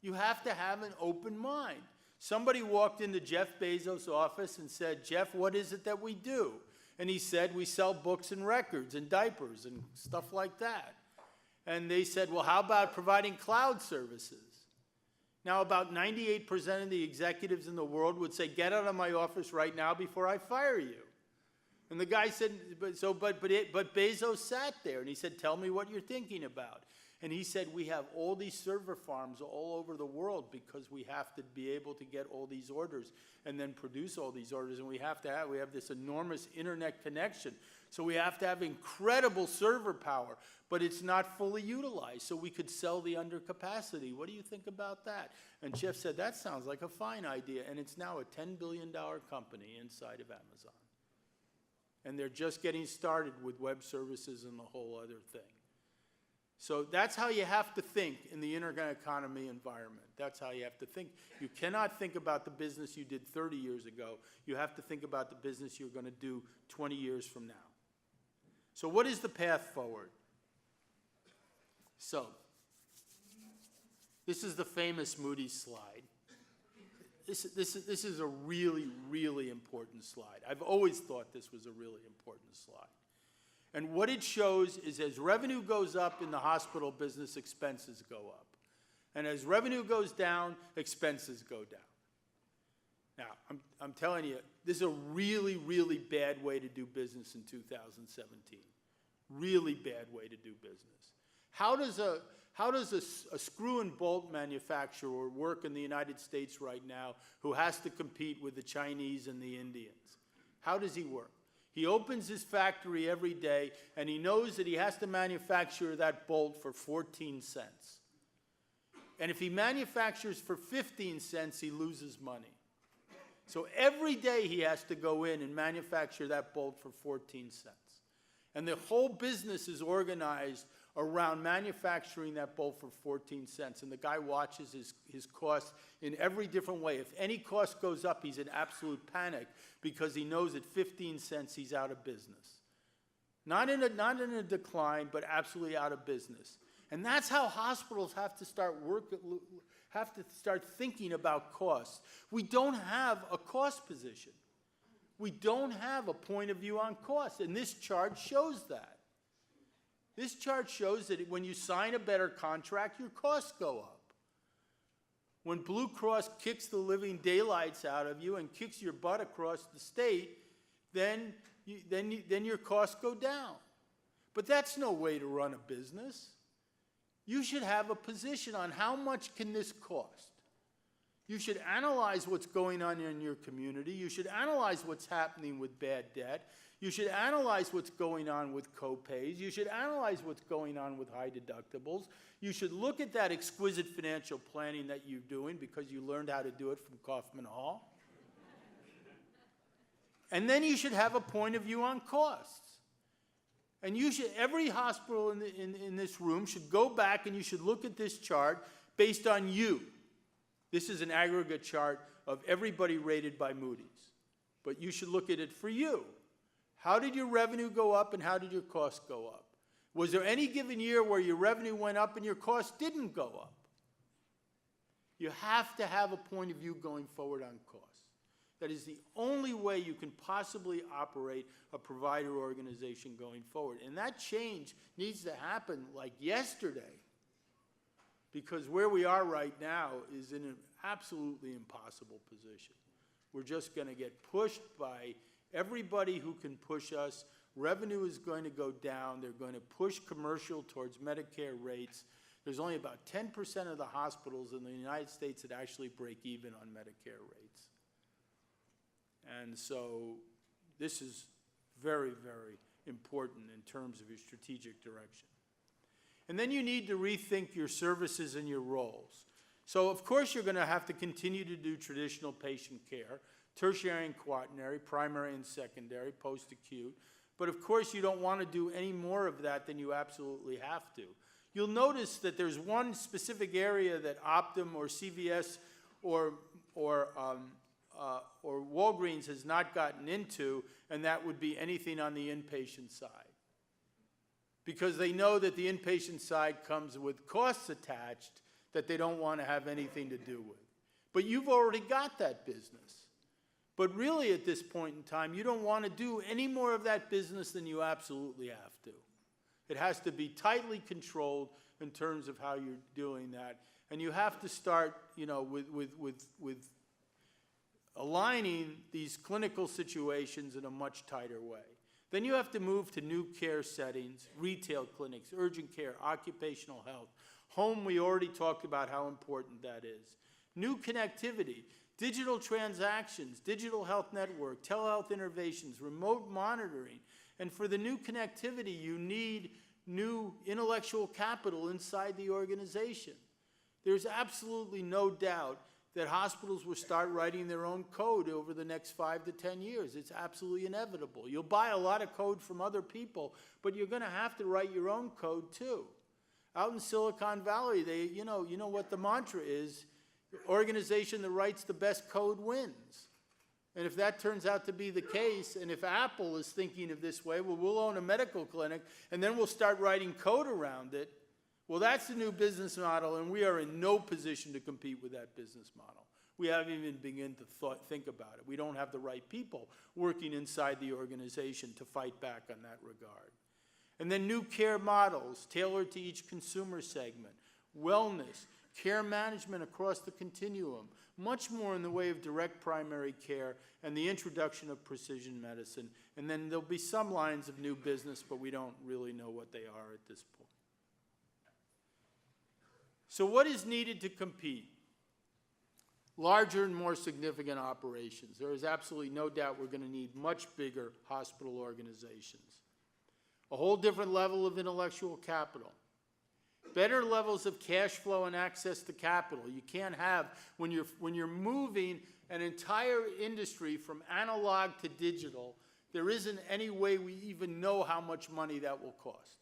You have to have an open mind. Somebody walked into Jeff Bezos' office and said, "Jeff, what is it that we do?" And he said, "We sell books and records and diapers and stuff like that." And they said, "Well, how about providing cloud services?" Now, about 98% of the executives in the world would say, "Get out of my office right now before I fire you." And the guy said, but Bezos sat there and he said, "Tell me what you're thinking about." And he said, "We have all these server farms all over the world because we have to be able to get all these orders and then produce all these orders. And we have this enormous internet connection. So we have to have incredible server power, but it's not fully utilized. So we could sell the undercapacity. What do you think about that?" And Jeff said, "That sounds like a fine idea." And it's now a $10 billion company inside of Amazon. And they're just getting started with web services and the whole other thing. So that's how you have to think in the internet economy environment. That's how you have to think. You cannot think about the business you did 30 years ago. You have to think about the business you're going to do 20 years from now. So what is the path forward? So this is the famous Moody's slide. This is a really, really important slide. I've always thought this was a really important slide. And what it shows is as revenue goes up in the hospital business, expenses go up. And as revenue goes down, expenses go down. Now, I'm telling you, this is a really, really bad way to do business in 2017. Really bad way to do business. How does a screw and bolt manufacturer work in the United States right now who has to compete with the Chinese and the Indians? How does he work? He opens his factory every day, and he knows that he has to manufacture that bolt for 14 cents. And if he manufactures for 15 cents, he loses money. So every day he has to go in and manufacture that bolt for 14 cents. And the whole business is organized around manufacturing that bolt for 14 cents. And the guy watches his costs in every different way. If any cost goes up, he's in absolute panic because he knows at 15 cents he's out of business. Not in a decline, but absolutely out of business. And that's how hospitals have to start thinking about costs. We don't have a cost position. We don't have a point of view on costs, and this chart shows that. This chart shows that when you sign a better contract, your costs go up. When Blue Cross kicks the living daylights out of you and kicks your butt across the state, then your costs go down. But that's no way to run a business. You should have a position on how much can this cost. You should analyze what's going on in your community. You should analyze what's happening with bad debt. You should analyze what's going on with co-pays. You should analyze what's going on with high deductibles. You should look at that exquisite financial planning that you're doing because you learned how to do it from Kaufman Hall. And then you should have a point of view on costs. And you should, every hospital in this room should go back and you should look at this chart based on you. This is an aggregate chart of everybody rated by Moody's. But you should look at it for you. How did your revenue go up and how did your costs go up? Was there any given year where your revenue went up and your costs didn't go up? You have to have a point of view going forward on costs. That is the only way you can possibly operate a provider organization going forward. And that change needs to happen like yesterday, because where we are right now is in an absolutely impossible position. We're just going to get pushed by everybody who can push us. Revenue is going to go down. They're going to push commercial towards Medicare rates. There's only about 10% of the hospitals in the United States that actually break even on Medicare rates. And so this is very, very important in terms of your strategic direction. And then you need to rethink your services and your roles. So of course you're going to have to continue to do traditional patient care, tertiary and quaternary, primary and secondary, post-acute. But of course you don't want to do any more of that than you absolutely have to. You'll notice that there's one specific area that Optum or CVS or Walgreens has not gotten into, and that would be anything on the inpatient side. Because they know that the inpatient side comes with costs attached that they don't want to have anything to do with. But you've already got that business. But really at this point in time, you don't want to do any more of that business than you absolutely have to. It has to be tightly controlled in terms of how you're doing that. And you have to start, with aligning these clinical situations in a much tighter way. Then you have to move to new care settings, retail clinics, urgent care, occupational health. Home, we already talked about how important that is. New connectivity, digital transactions, digital health network, telehealth innovations, remote monitoring. And for the new connectivity, you need new intellectual capital inside the organization. There's absolutely no doubt that hospitals will start writing their own code over the next 5 to 10 years. It's absolutely inevitable. You'll buy a lot of code from other people, but you're going to have to write your own code too. Out in Silicon Valley, you know what the mantra is: the organization that writes the best code wins. And if that turns out to be the case, and if Apple is thinking of this way, well, we'll own a medical clinic, and then we'll start writing code around it. Well, that's the new business model, and we are in no position to compete with that business model. We haven't even begun to think about it. We don't have the right people working inside the organization to fight back on that regard. And then new care models tailored to each consumer segment, wellness, care management across the continuum, much more in the way of direct primary care and the introduction of precision medicine. And then there'll be some lines of new business, but we don't really know what they are at this point. So what is needed to compete? Larger and more significant operations. There is absolutely no doubt we're going to need much bigger hospital organizations. A whole different level of intellectual capital. Better levels of cash flow and access to capital. You can't have, when you're moving an entire industry from analog to digital, there isn't any way we even know how much money that will cost.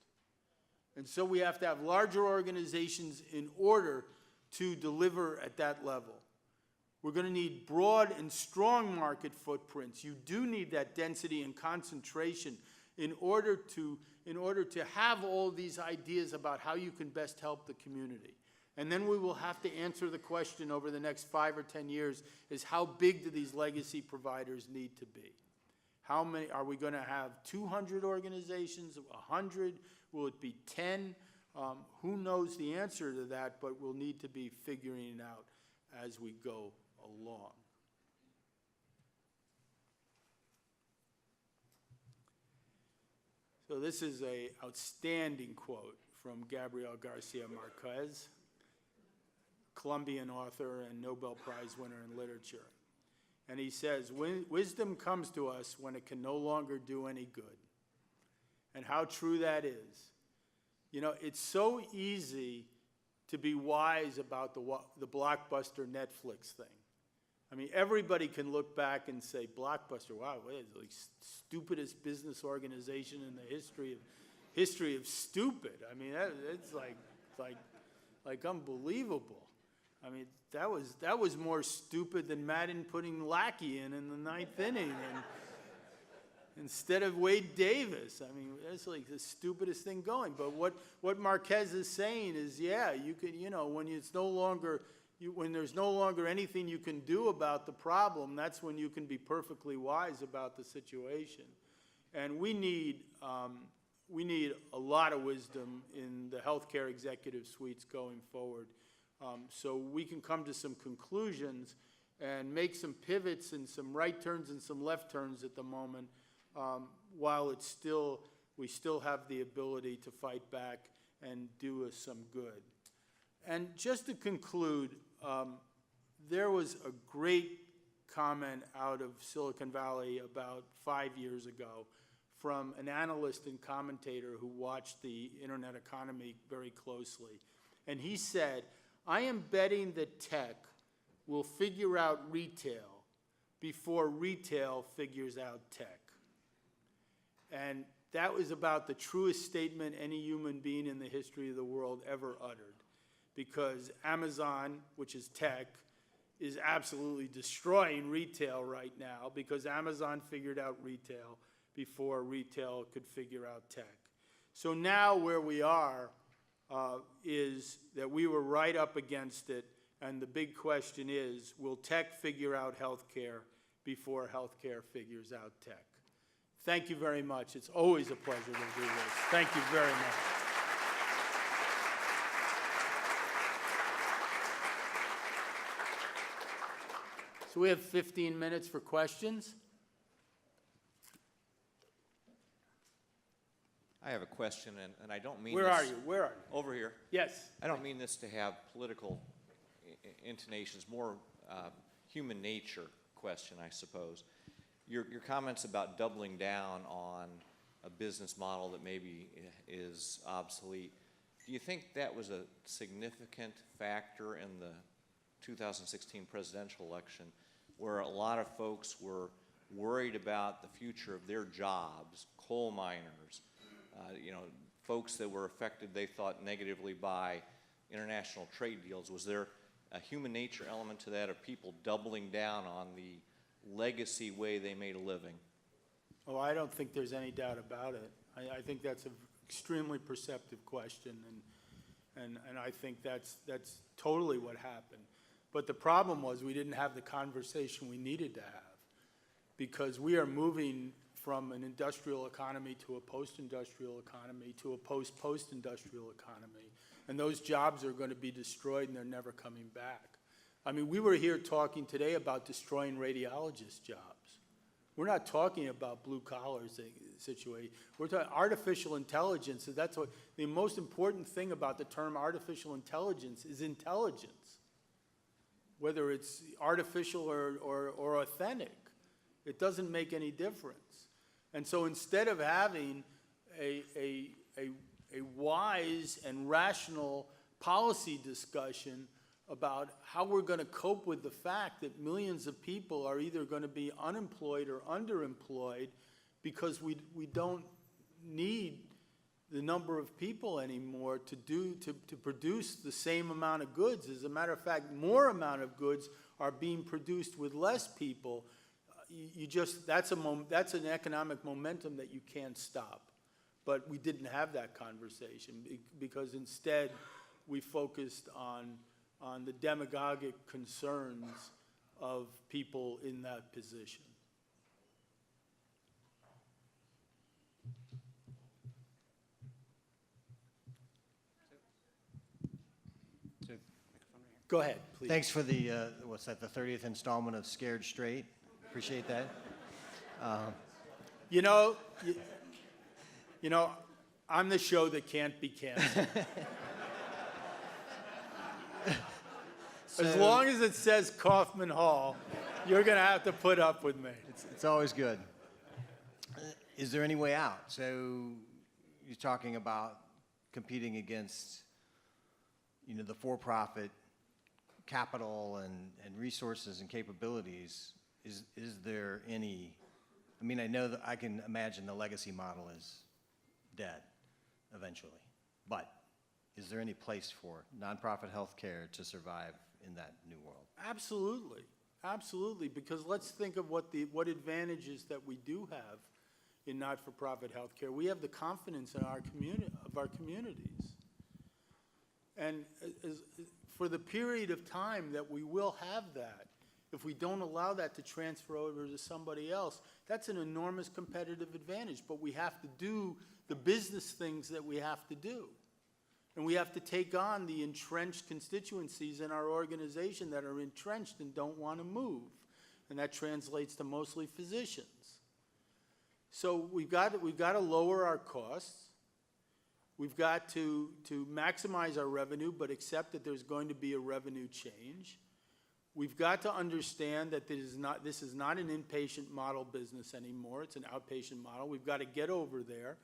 And so we have to have larger organizations in order to deliver at that level. We're going to need broad and strong market footprints. You do need that density and concentration in order to have all these ideas about how you can best help the community. And then we will have to answer the question over the next 5 or 10 years is how big do these legacy providers need to be? How many, are we going to have 200 organizations, 100? Will it be 10? Who knows the answer to that, but we'll need to be figuring it out as we go along. So this is an outstanding quote from Gabriel Garcia Marquez, Colombian author and Nobel Prize winner in literature. And he says, wisdom comes to us when it can no longer do any good. And how true that is. You know, it's so easy to be wise about the Blockbuster Netflix thing. I mean, everybody can look back and say, Blockbuster, wow, what is it, like stupidest business organization in the history of stupid. I mean, it's like unbelievable. I mean, that was more stupid than Madden putting Lackey in the ninth inning instead of Wade Davis. I mean, that's like the stupidest thing going. But what Marquez is saying is, yeah, you can, you know, when it's no longer, when there's no longer anything you can do about the problem, that's when you can be perfectly wise about the situation. And we need a lot of wisdom in the healthcare executive suites going forward. So we can come to some conclusions and make some pivots and some right turns and some left turns at the moment, while we still have the ability to fight back and do us some good. And just to conclude, there was a great comment out of Silicon Valley about 5 years ago from an analyst and commentator who watched the internet economy very closely. And he said, I am betting that tech will figure out retail before retail figures out tech. And that was about the truest statement any human being in the history of the world ever uttered. Because Amazon, which is tech, is absolutely destroying retail right now because Amazon figured out retail before retail could figure out tech. So now where we are is that we were right up against it, and the big question is, will tech figure out healthcare before healthcare figures out tech? Thank you very much. It's always a pleasure to do this. Thank you very much. So we have 15 minutes for questions. I have a question, and I don't mean Where this... are you? Where are you? Over here. Yes. I don't mean this to have political intonations, more human nature question, I suppose. Your comments about doubling down on a business model that maybe is obsolete, do you think that was a significant factor in the 2016 presidential election where a lot of folks were worried about the future of their jobs, coal miners, you know, folks that were affected, they thought, negatively by international trade deals? Was there a human nature element to that, of people doubling down on the legacy way they made a living? Oh, I don't think there's any doubt about it. I think that's an extremely perceptive question, and I think that's totally what happened. But the problem was we didn't have the conversation we needed to have, because we are moving from an industrial economy to a post-industrial economy to a post-industrial economy. And those jobs are going to be destroyed and they're never coming back. I mean, we were here talking today about destroying radiologist jobs. We're not talking about blue-collar situation. We're talking artificial intelligence. And that's what the most important thing about the term artificial intelligence is: intelligence. Whether it's artificial or authentic, it doesn't make any difference. And so instead of having a wise and rational policy discussion about how we're going to cope with the fact that millions of people are either going to be unemployed or underemployed because we don't need the number of people anymore to produce the same amount of goods. As a matter of fact, more amount of goods are being produced with less people. That's an economic momentum that you can't stop. But we didn't have that conversation because instead we focused on the demagogic concerns of people in that position. Go ahead, please. Thanks for the, what's that, the 30th installment of Scared Straight. Appreciate that. You know, I'm the show that can't be canceled. As long as it says Kaufman Hall, you're going to have to put up with me. It's always good. Is there any way out? So you're talking about competing against, the for-profit capital and resources and capabilities. Is there any, I know that I can imagine the legacy model is dead eventually, but is there any place for nonprofit healthcare to survive in that new world? Absolutely. Absolutely, because let's think of what advantages that we do have in not-for-profit healthcare. We have the confidence in our communities. And for the period of time that we will have that, if we don't allow that to transfer over to somebody else, that's an enormous competitive advantage. But we have to do the business things that we have to do. And we have to take on the entrenched constituencies in our organization that are entrenched and don't want to move. And that translates to mostly physicians. So we've got to lower our costs. We've got to maximize our revenue, but accept that there's going to be a revenue change. We've got to understand that this is not an inpatient model business anymore. It's an outpatient model. We've got to get over there.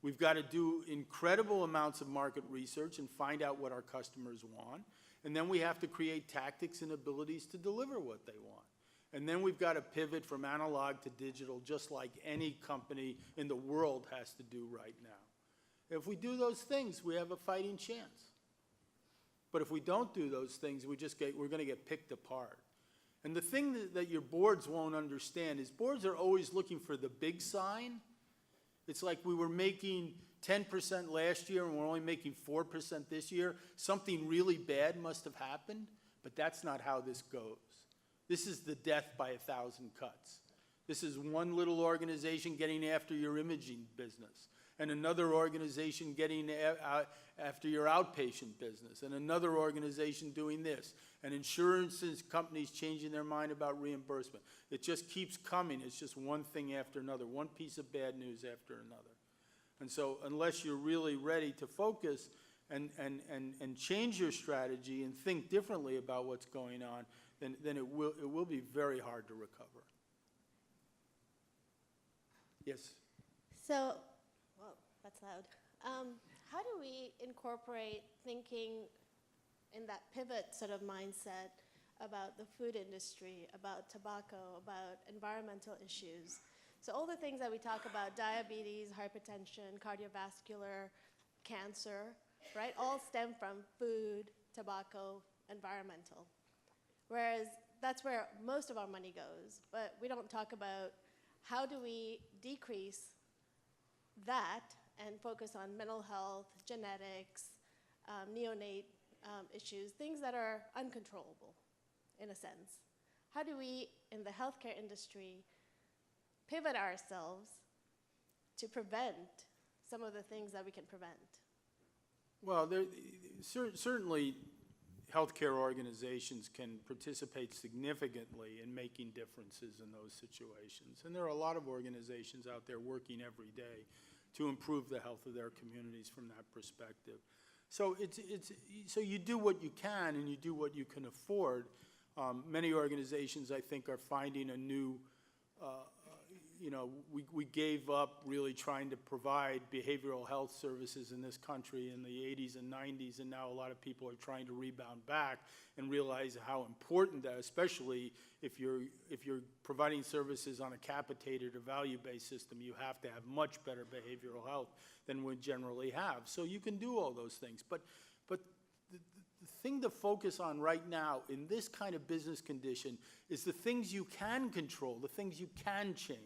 We've got to do incredible amounts of market research and find out what our customers want. And then we have to create tactics and abilities to deliver what they want. And then we've got to pivot from analog to digital, just like any company in the world has to do right now. If we do those things, we have a fighting chance. But if we don't do those things, we're going to get picked apart. And the thing that your boards won't understand is boards are always looking for the big sign. It's like we were making 10% last year and we're only making 4% this year. Something really bad must have happened, but that's not how this goes. This is the death by 1,000 cuts. This is one little organization getting after your imaging business, and another organization getting after your outpatient business, and another organization doing this, and insurance companies changing their mind about reimbursement. It just keeps coming. It's just one thing after another, one piece of bad news after another. And so unless you're really ready to focus and change your strategy and think differently about what's going on, then it will be very hard to recover. Yes? So, whoa, that's loud. How do we incorporate thinking in that pivot sort of mindset about the food industry, about tobacco, about environmental issues? So all the things that we talk about, diabetes, hypertension, cardiovascular, cancer, right, all stem from food, tobacco, environmental. Whereas that's where most of our money goes, but we don't talk about how do we decrease that and focus on mental health, genetics, neonate issues, things that are uncontrollable, in a sense. How do we, in the healthcare industry, pivot ourselves to prevent some of the things that we can prevent? Well, certainly healthcare organizations can participate significantly in making differences in those situations. And there are a lot of organizations out there working every day to improve the health of their communities from that perspective. So so you do what you can and you do what you can afford. Many organizations, I think, are finding a new, we gave up really trying to provide behavioral health services in this country in the 80s and 90s, and now a lot of people are trying to rebound back and realize how important that, especially if you're providing services on a capitated or value-based system, you have to have much better behavioral health than we generally have. So you can do all those things. But the thing to focus on right now in this kind of business condition is the things you can control, the things you can change.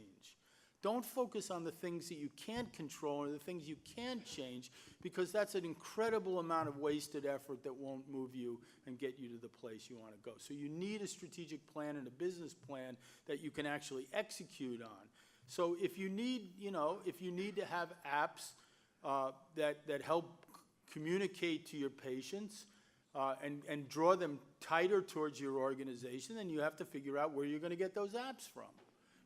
Don't focus on the things that you can't control or the things you can't change, because that's an incredible amount of wasted effort that won't move you and get you to the place you want to go. So you need a strategic plan and a business plan that you can actually execute on. So if you need, if you need to have apps that help communicate to your patients, and draw them tighter towards your organization, then you have to figure out where you're going to get those apps from.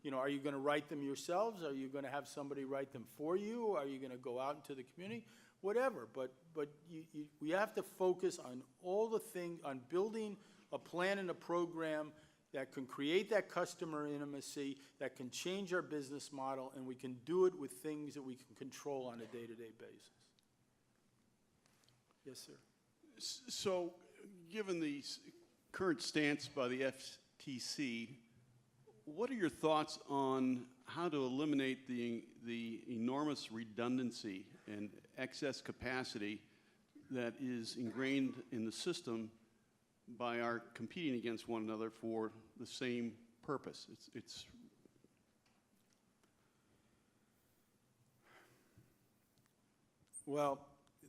You know, are you going to write them yourselves? Are you going to have somebody write them for you? Are you going to go out into the community? Whatever, but we have to focus on all the things, on building a plan and a program that can create that customer intimacy, that can change our business model, and we can do it with things that we can control on a day-to-day basis. Yes, sir. So, given the current stance by the FTC, what are your thoughts on how to eliminate the enormous redundancy and excess capacity that is ingrained in the system by our competing against one another for the same purpose? Well,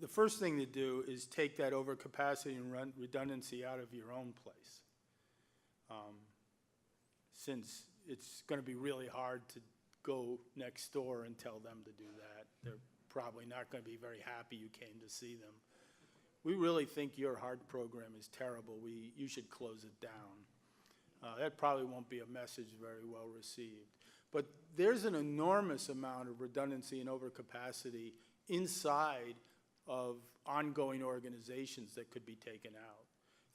the first thing to do is take that overcapacity and redundancy out of your own place. Since it's going to be really hard to go next door and tell them to do that. They're probably not going to be very happy you came to see them. We really think your heart program is terrible. You should close it down. That probably won't be a message very well received. But there's an enormous amount of redundancy and overcapacity inside of ongoing organizations that could be taken out.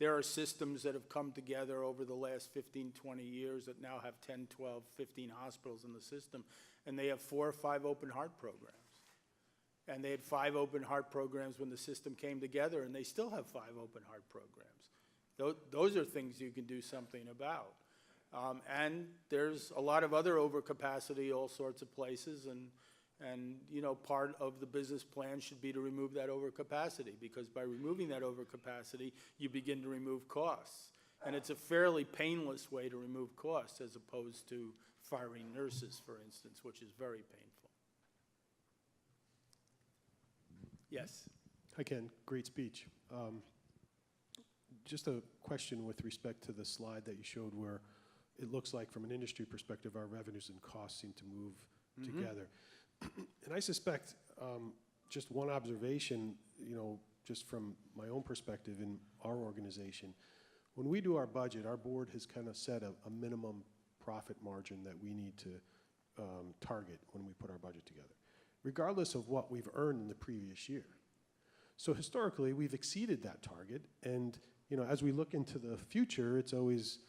There are systems that have come together over the last 15, 20 years that now have 10, 12, 15 hospitals in the system, and they have 4 or 5 open heart programs. And they had 5 open heart programs when the system came together, and they still have 5 open heart programs. Those are things you can do something about. And there's a lot of other overcapacity all sorts of places, and you know, part of the business plan should be to remove that overcapacity, because by removing that overcapacity, you begin to remove costs. And it's a fairly painless way to remove costs as opposed to firing nurses, for instance, which is very painful. Yes? Hi, Ken. Great speech. Just a question with respect to the slide that you showed where it looks like from an industry perspective, our revenues and costs seem to move together. And I suspect, just one observation, you know, just from my own perspective in our organization, when we do our budget, our board has kind of set a minimum profit margin that we need to target when we put our budget together, regardless of what we've earned in the previous year. So historically, we've exceeded that target, and you know, as we look into the future, it's always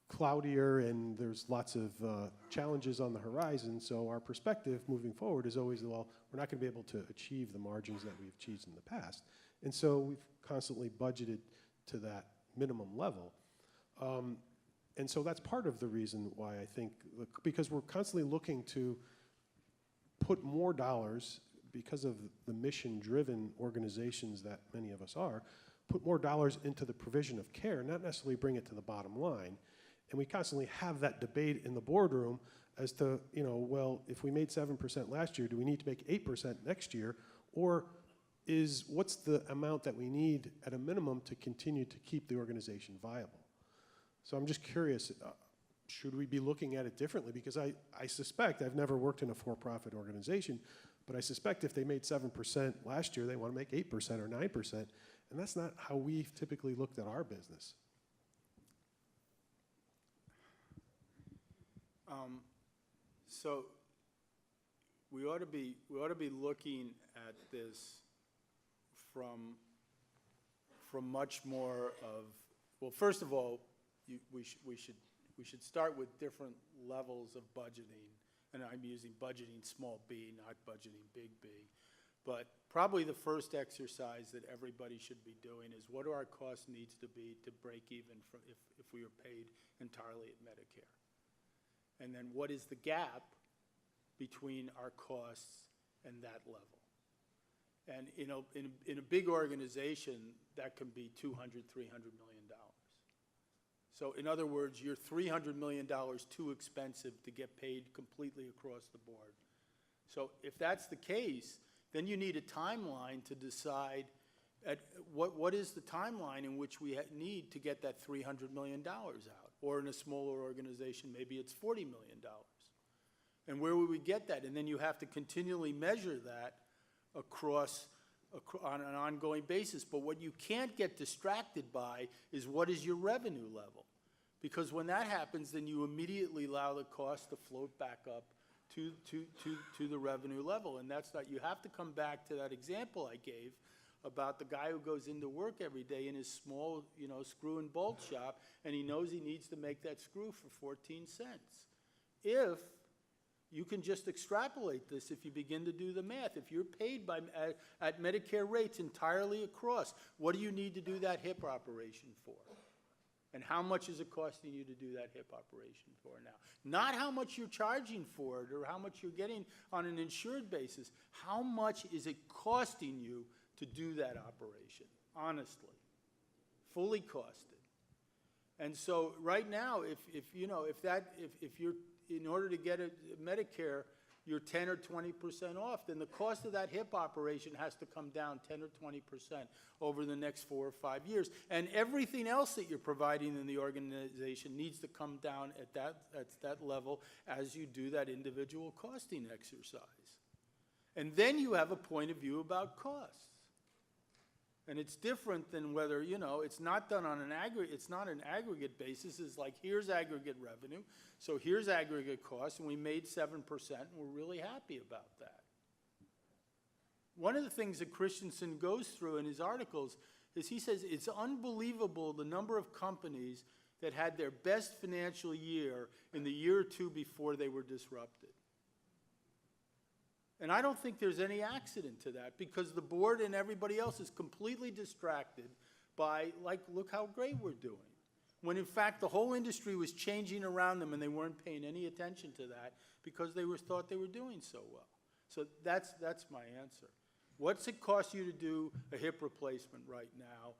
cloudier and there's lots of challenges on the horizon. So our perspective moving forward is always, well, we're not going to be able to achieve the margins that we've achieved in the past. And so we've constantly budgeted to that minimum level. And so that's part of the reason why I think, because we're constantly looking to put more dollars, because of the mission-driven organizations that many of us are, put more dollars into the provision of care, not necessarily bring it to the bottom line. And we constantly have that debate in the boardroom as to, you know, well, if we made 7% last year, do we need to make 8% next year? Or what's the amount that we need at a minimum to continue to keep the organization viable? So I'm just curious, should we be looking at it differently? Because I suspect, I've never worked in a for-profit organization, but I suspect if they made 7% last year, they want to make 8% or 9%, and that's not how we've typically looked at our business. So we ought to be looking at this from much more of, well, first of all, we should start with different levels of budgeting, and I'm using budgeting small b, not budgeting big B. But probably the first exercise that everybody should be doing is, what do our cost needs to be to break even if we are paid entirely at Medicare? And then what is the gap between our costs and that level? And you know, in a big organization, that can be $200, $300 million. So in other words, you're $300 million too expensive to get paid completely across the board. So if that's the case, then you need a timeline to decide what is the timeline in which we need to get that $300 million out. Or in a smaller organization, maybe it's $40 million. And where would we get that? And then you have to continually measure that across on an ongoing basis. But what you can't get distracted by is what is your revenue level. Because when that happens, then you immediately allow the cost to float back up to the revenue level. And that's not, you have to come back to that example I gave about the guy who goes into work every day in his small, screw and bolt shop, and he knows he needs to make that screw for 14 cents. If you can just extrapolate this, if you begin to do the math, if you're paid at Medicare rates entirely across, what do you need to do that hip operation for? And how much is it costing you to do that hip operation for now? Not how much you're charging for it or how much you're getting on an insured basis. How much is it costing you to do that operation, honestly, fully costed? And so right now, if you're, in order to get a Medicare, you're 10 or 20% off, then the cost of that hip operation has to come down 10 or 20% over the next 4 or 5 years. And everything else that you're providing in the organization needs to come down at that level as you do that individual costing exercise. And then you have a point of view about costs. And it's different than whether, it's not done on an aggregate basis. It's like, here's aggregate revenue, so here's aggregate costs, and we made 7%, and we're really happy about that. One of the things that Christensen goes through in his articles is he says it's unbelievable the number of companies that had their best financial year in the year or two before they were disrupted. And I don't think there's any accident to that, because the board and everybody else is completely distracted by, look how great we're doing. When in fact the whole industry was changing around them and they weren't paying any attention to that because they thought they were doing so well. So that's my answer. What's it cost you to do a hip replacement right now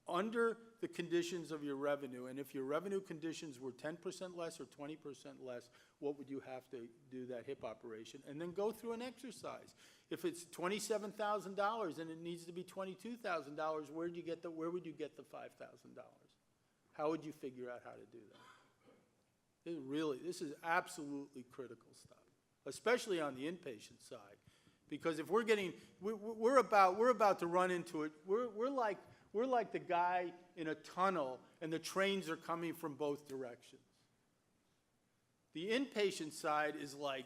under the conditions of your revenue? And if your revenue conditions were 10% less or 20% less, what would you have to do that hip operation? And then go through an exercise. If it's $27,000 and it needs to be $22,000, where would you get the $5,000? How would you figure out how to do that? This is absolutely critical stuff, especially on the inpatient side. Because if we're about to run into it, we're like the guy in a tunnel and the trains are coming from both directions. The inpatient side is like,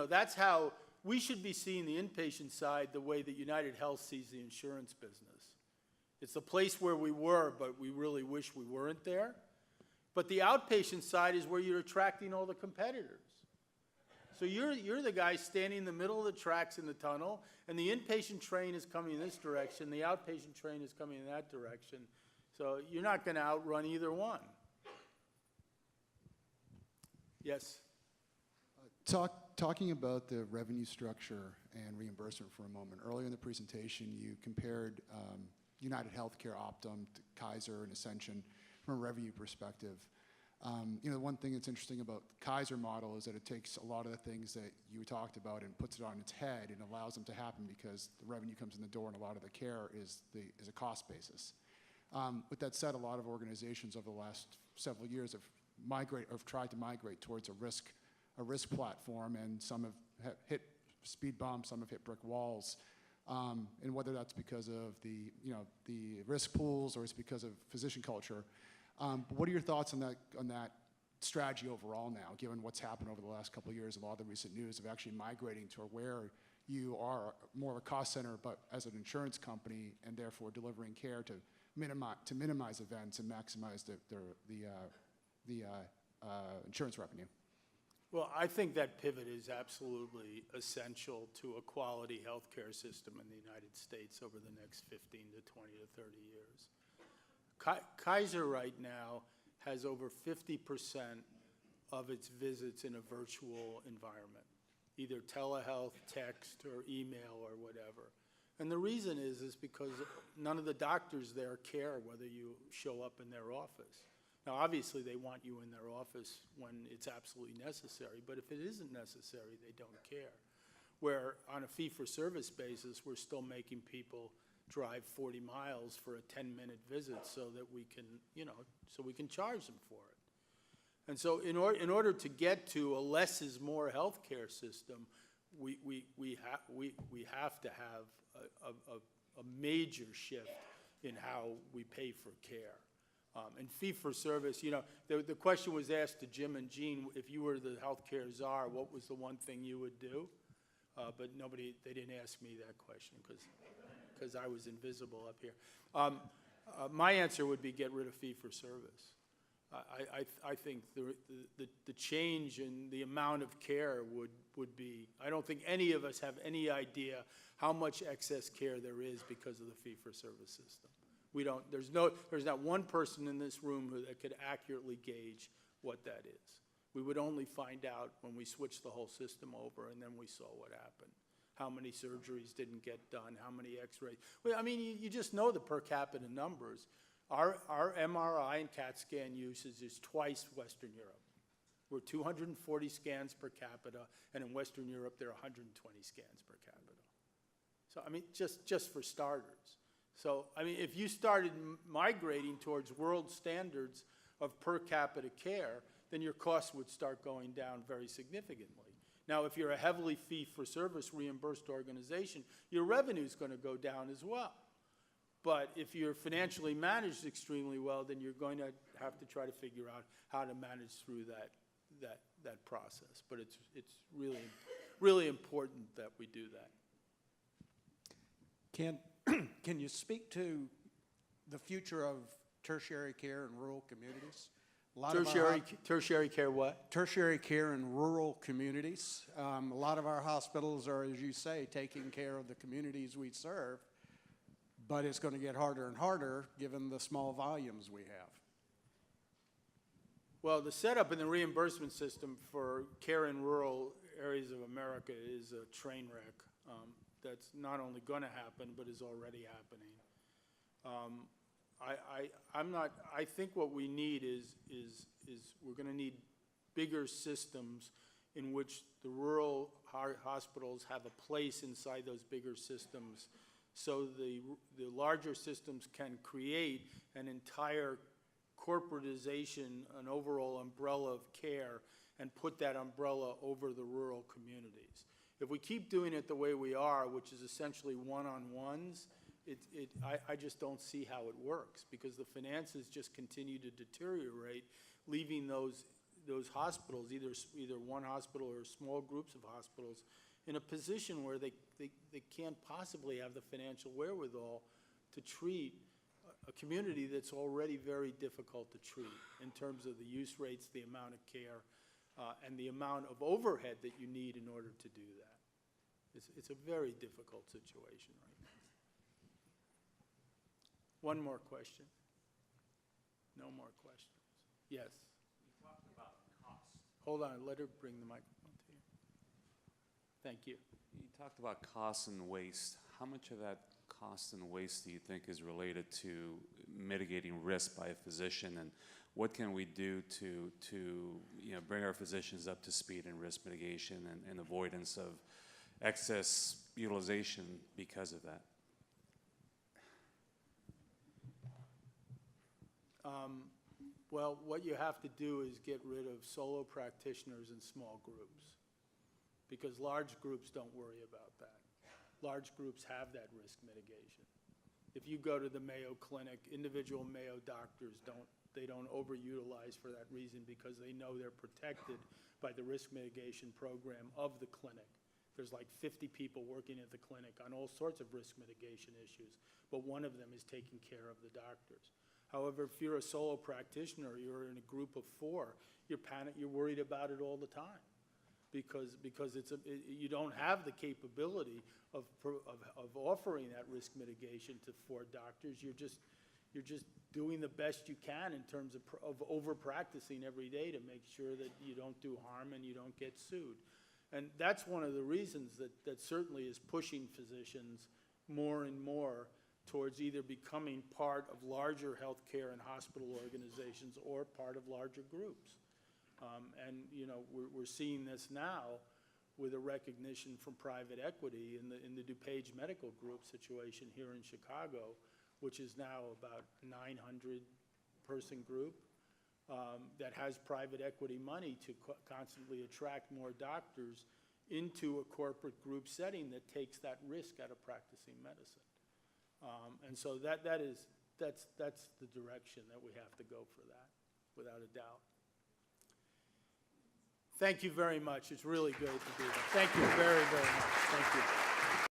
that's how we should be seeing the inpatient side the way that United Health sees the insurance business. It's the place where we were, but we really wish we weren't there. But the outpatient side is where you're attracting all the competitors. So you're the guy standing in the middle of the tracks in the tunnel, and the inpatient train is coming in this direction, the outpatient train is coming in that direction. So you're not going to outrun either one. Yes? Talking about the revenue structure and reimbursement for a moment. Earlier in the presentation, you compared United Healthcare, Optum, to Kaiser, and Ascension from a revenue perspective. One thing that's interesting about the Kaiser model is that it takes a lot of the things that you talked about and puts it on its head and allows them to happen because the revenue comes in the door and a lot of the care is a cost basis. With that said, a lot of organizations over the last several years have tried to migrate towards a risk platform, and some have hit speed bumps, some have hit brick walls. And whether that's because of the risk pools or it's because of physician culture. What are your thoughts on that strategy overall now, given what's happened over the last couple of years, a lot of the recent news of actually migrating to where you are more of a cost center, but as an insurance company, and therefore delivering care to minimize events and maximize the insurance revenue? Well, I think that pivot is absolutely essential to a quality healthcare system in the United States over the next 15 to 20 to 30 years. Kaiser right now has over 50% of its visits in a virtual environment, either telehealth, text, or email, or whatever. And the reason is because none of the doctors there care whether you show up in their office. Now, obviously, they want you in their office when it's absolutely necessary, but if it isn't necessary, they don't care. Where on a fee-for-service basis, we're still making people drive 40 miles for a 10-minute visit so that we can charge them for it. And so in order to get to a less is more healthcare system, we have to have a major shift in how we pay for care. And fee-for-service, you know, the question was asked to Jim and Jean, if you were the healthcare czar, what was the one thing you would do? But they didn't ask me that question because I was invisible up here. My answer would be get rid of fee-for-service. I think the change in the amount of care would be, I don't think any of us have any idea how much excess care there is because of the fee-for-service system. There's not one person in this room that could accurately gauge what that is. We would only find out when we switched the whole system over and then we saw what happened. How many surgeries didn't get done, how many x-rays. Well, I mean, you just know the per capita numbers. Our MRI and CAT scan usage is twice Western Europe. We're 240 scans per capita, and in Western Europe, there are 120 scans per capita. So, I mean, just for starters. So, I mean, if you started migrating towards world standards of per capita care, then your costs would start going down very significantly. Now, if you're a heavily fee-for-service reimbursed organization, your revenue is going to go down as well. But if you're financially managed extremely well, then you're going to have to try to figure out how to manage through that process. But it's really, really important that we do that. Can you speak to the future of tertiary care in rural communities? Tertiary care what? Tertiary care in rural communities. A lot of our hospitals are, as you say, taking care of the communities we serve, but it's going to get harder and harder given the small volumes we have. Well, the setup in the reimbursement system for care in rural areas of America is a train wreck. That's not only going to happen, but is already happening. I think what we need is we're going to need bigger systems in which the rural hospitals have a place inside those bigger systems, so the larger systems can create an entire corporatization, an overall umbrella of care, and put that umbrella over the rural communities. If we keep doing it the way we are, which is essentially one-on-ones, I just don't see how it works, because the finances just continue to deteriorate, leaving those hospitals, either one hospital or small groups of hospitals, in a position where they can't possibly have the financial wherewithal to treat a community that's already very difficult to treat in terms of the use rates, the amount of care, and the amount of overhead that you need in order to do that. It's a very difficult situation right now. One more question. No more questions. Yes. You talked about cost. Hold on, let her bring the microphone to you. Thank you. You talked about costs and waste. How much of that cost and waste do you think is related to mitigating risk by a physician, and what can we do to bring our physicians up to speed in risk mitigation and avoidance of excess utilization because of that? Well, what you have to do is get rid of solo practitioners and small groups, because large groups don't worry about that. Large groups have that risk mitigation. If you go to the Mayo Clinic, individual Mayo doctors don't overutilize for that reason, because they know they're protected by the risk mitigation program of the clinic. There's like 50 people working at the clinic on all sorts of risk mitigation issues, but one of them is taking care of the doctors. However, if you're a solo practitioner, you're in a group of 4, you're worried about it all the time, because you don't have the capability of offering that risk mitigation to 4 doctors. You're just doing the best you can in terms of over-practicing every day to make sure that you don't do harm and you don't get sued. And that's one of the reasons that certainly is pushing physicians more and more towards either becoming part of larger healthcare and hospital organizations or part of larger groups. And we're seeing this now with a recognition from private equity in the DuPage Medical Group situation here in Chicago, which is now about a 900-person group that has private equity money to constantly attract more doctors into a corporate group setting that takes that risk out of practicing medicine. And so that's the direction that we have to go for that, without a doubt. Thank you very much. It's really great to be here. Thank you very, very much. Thank you.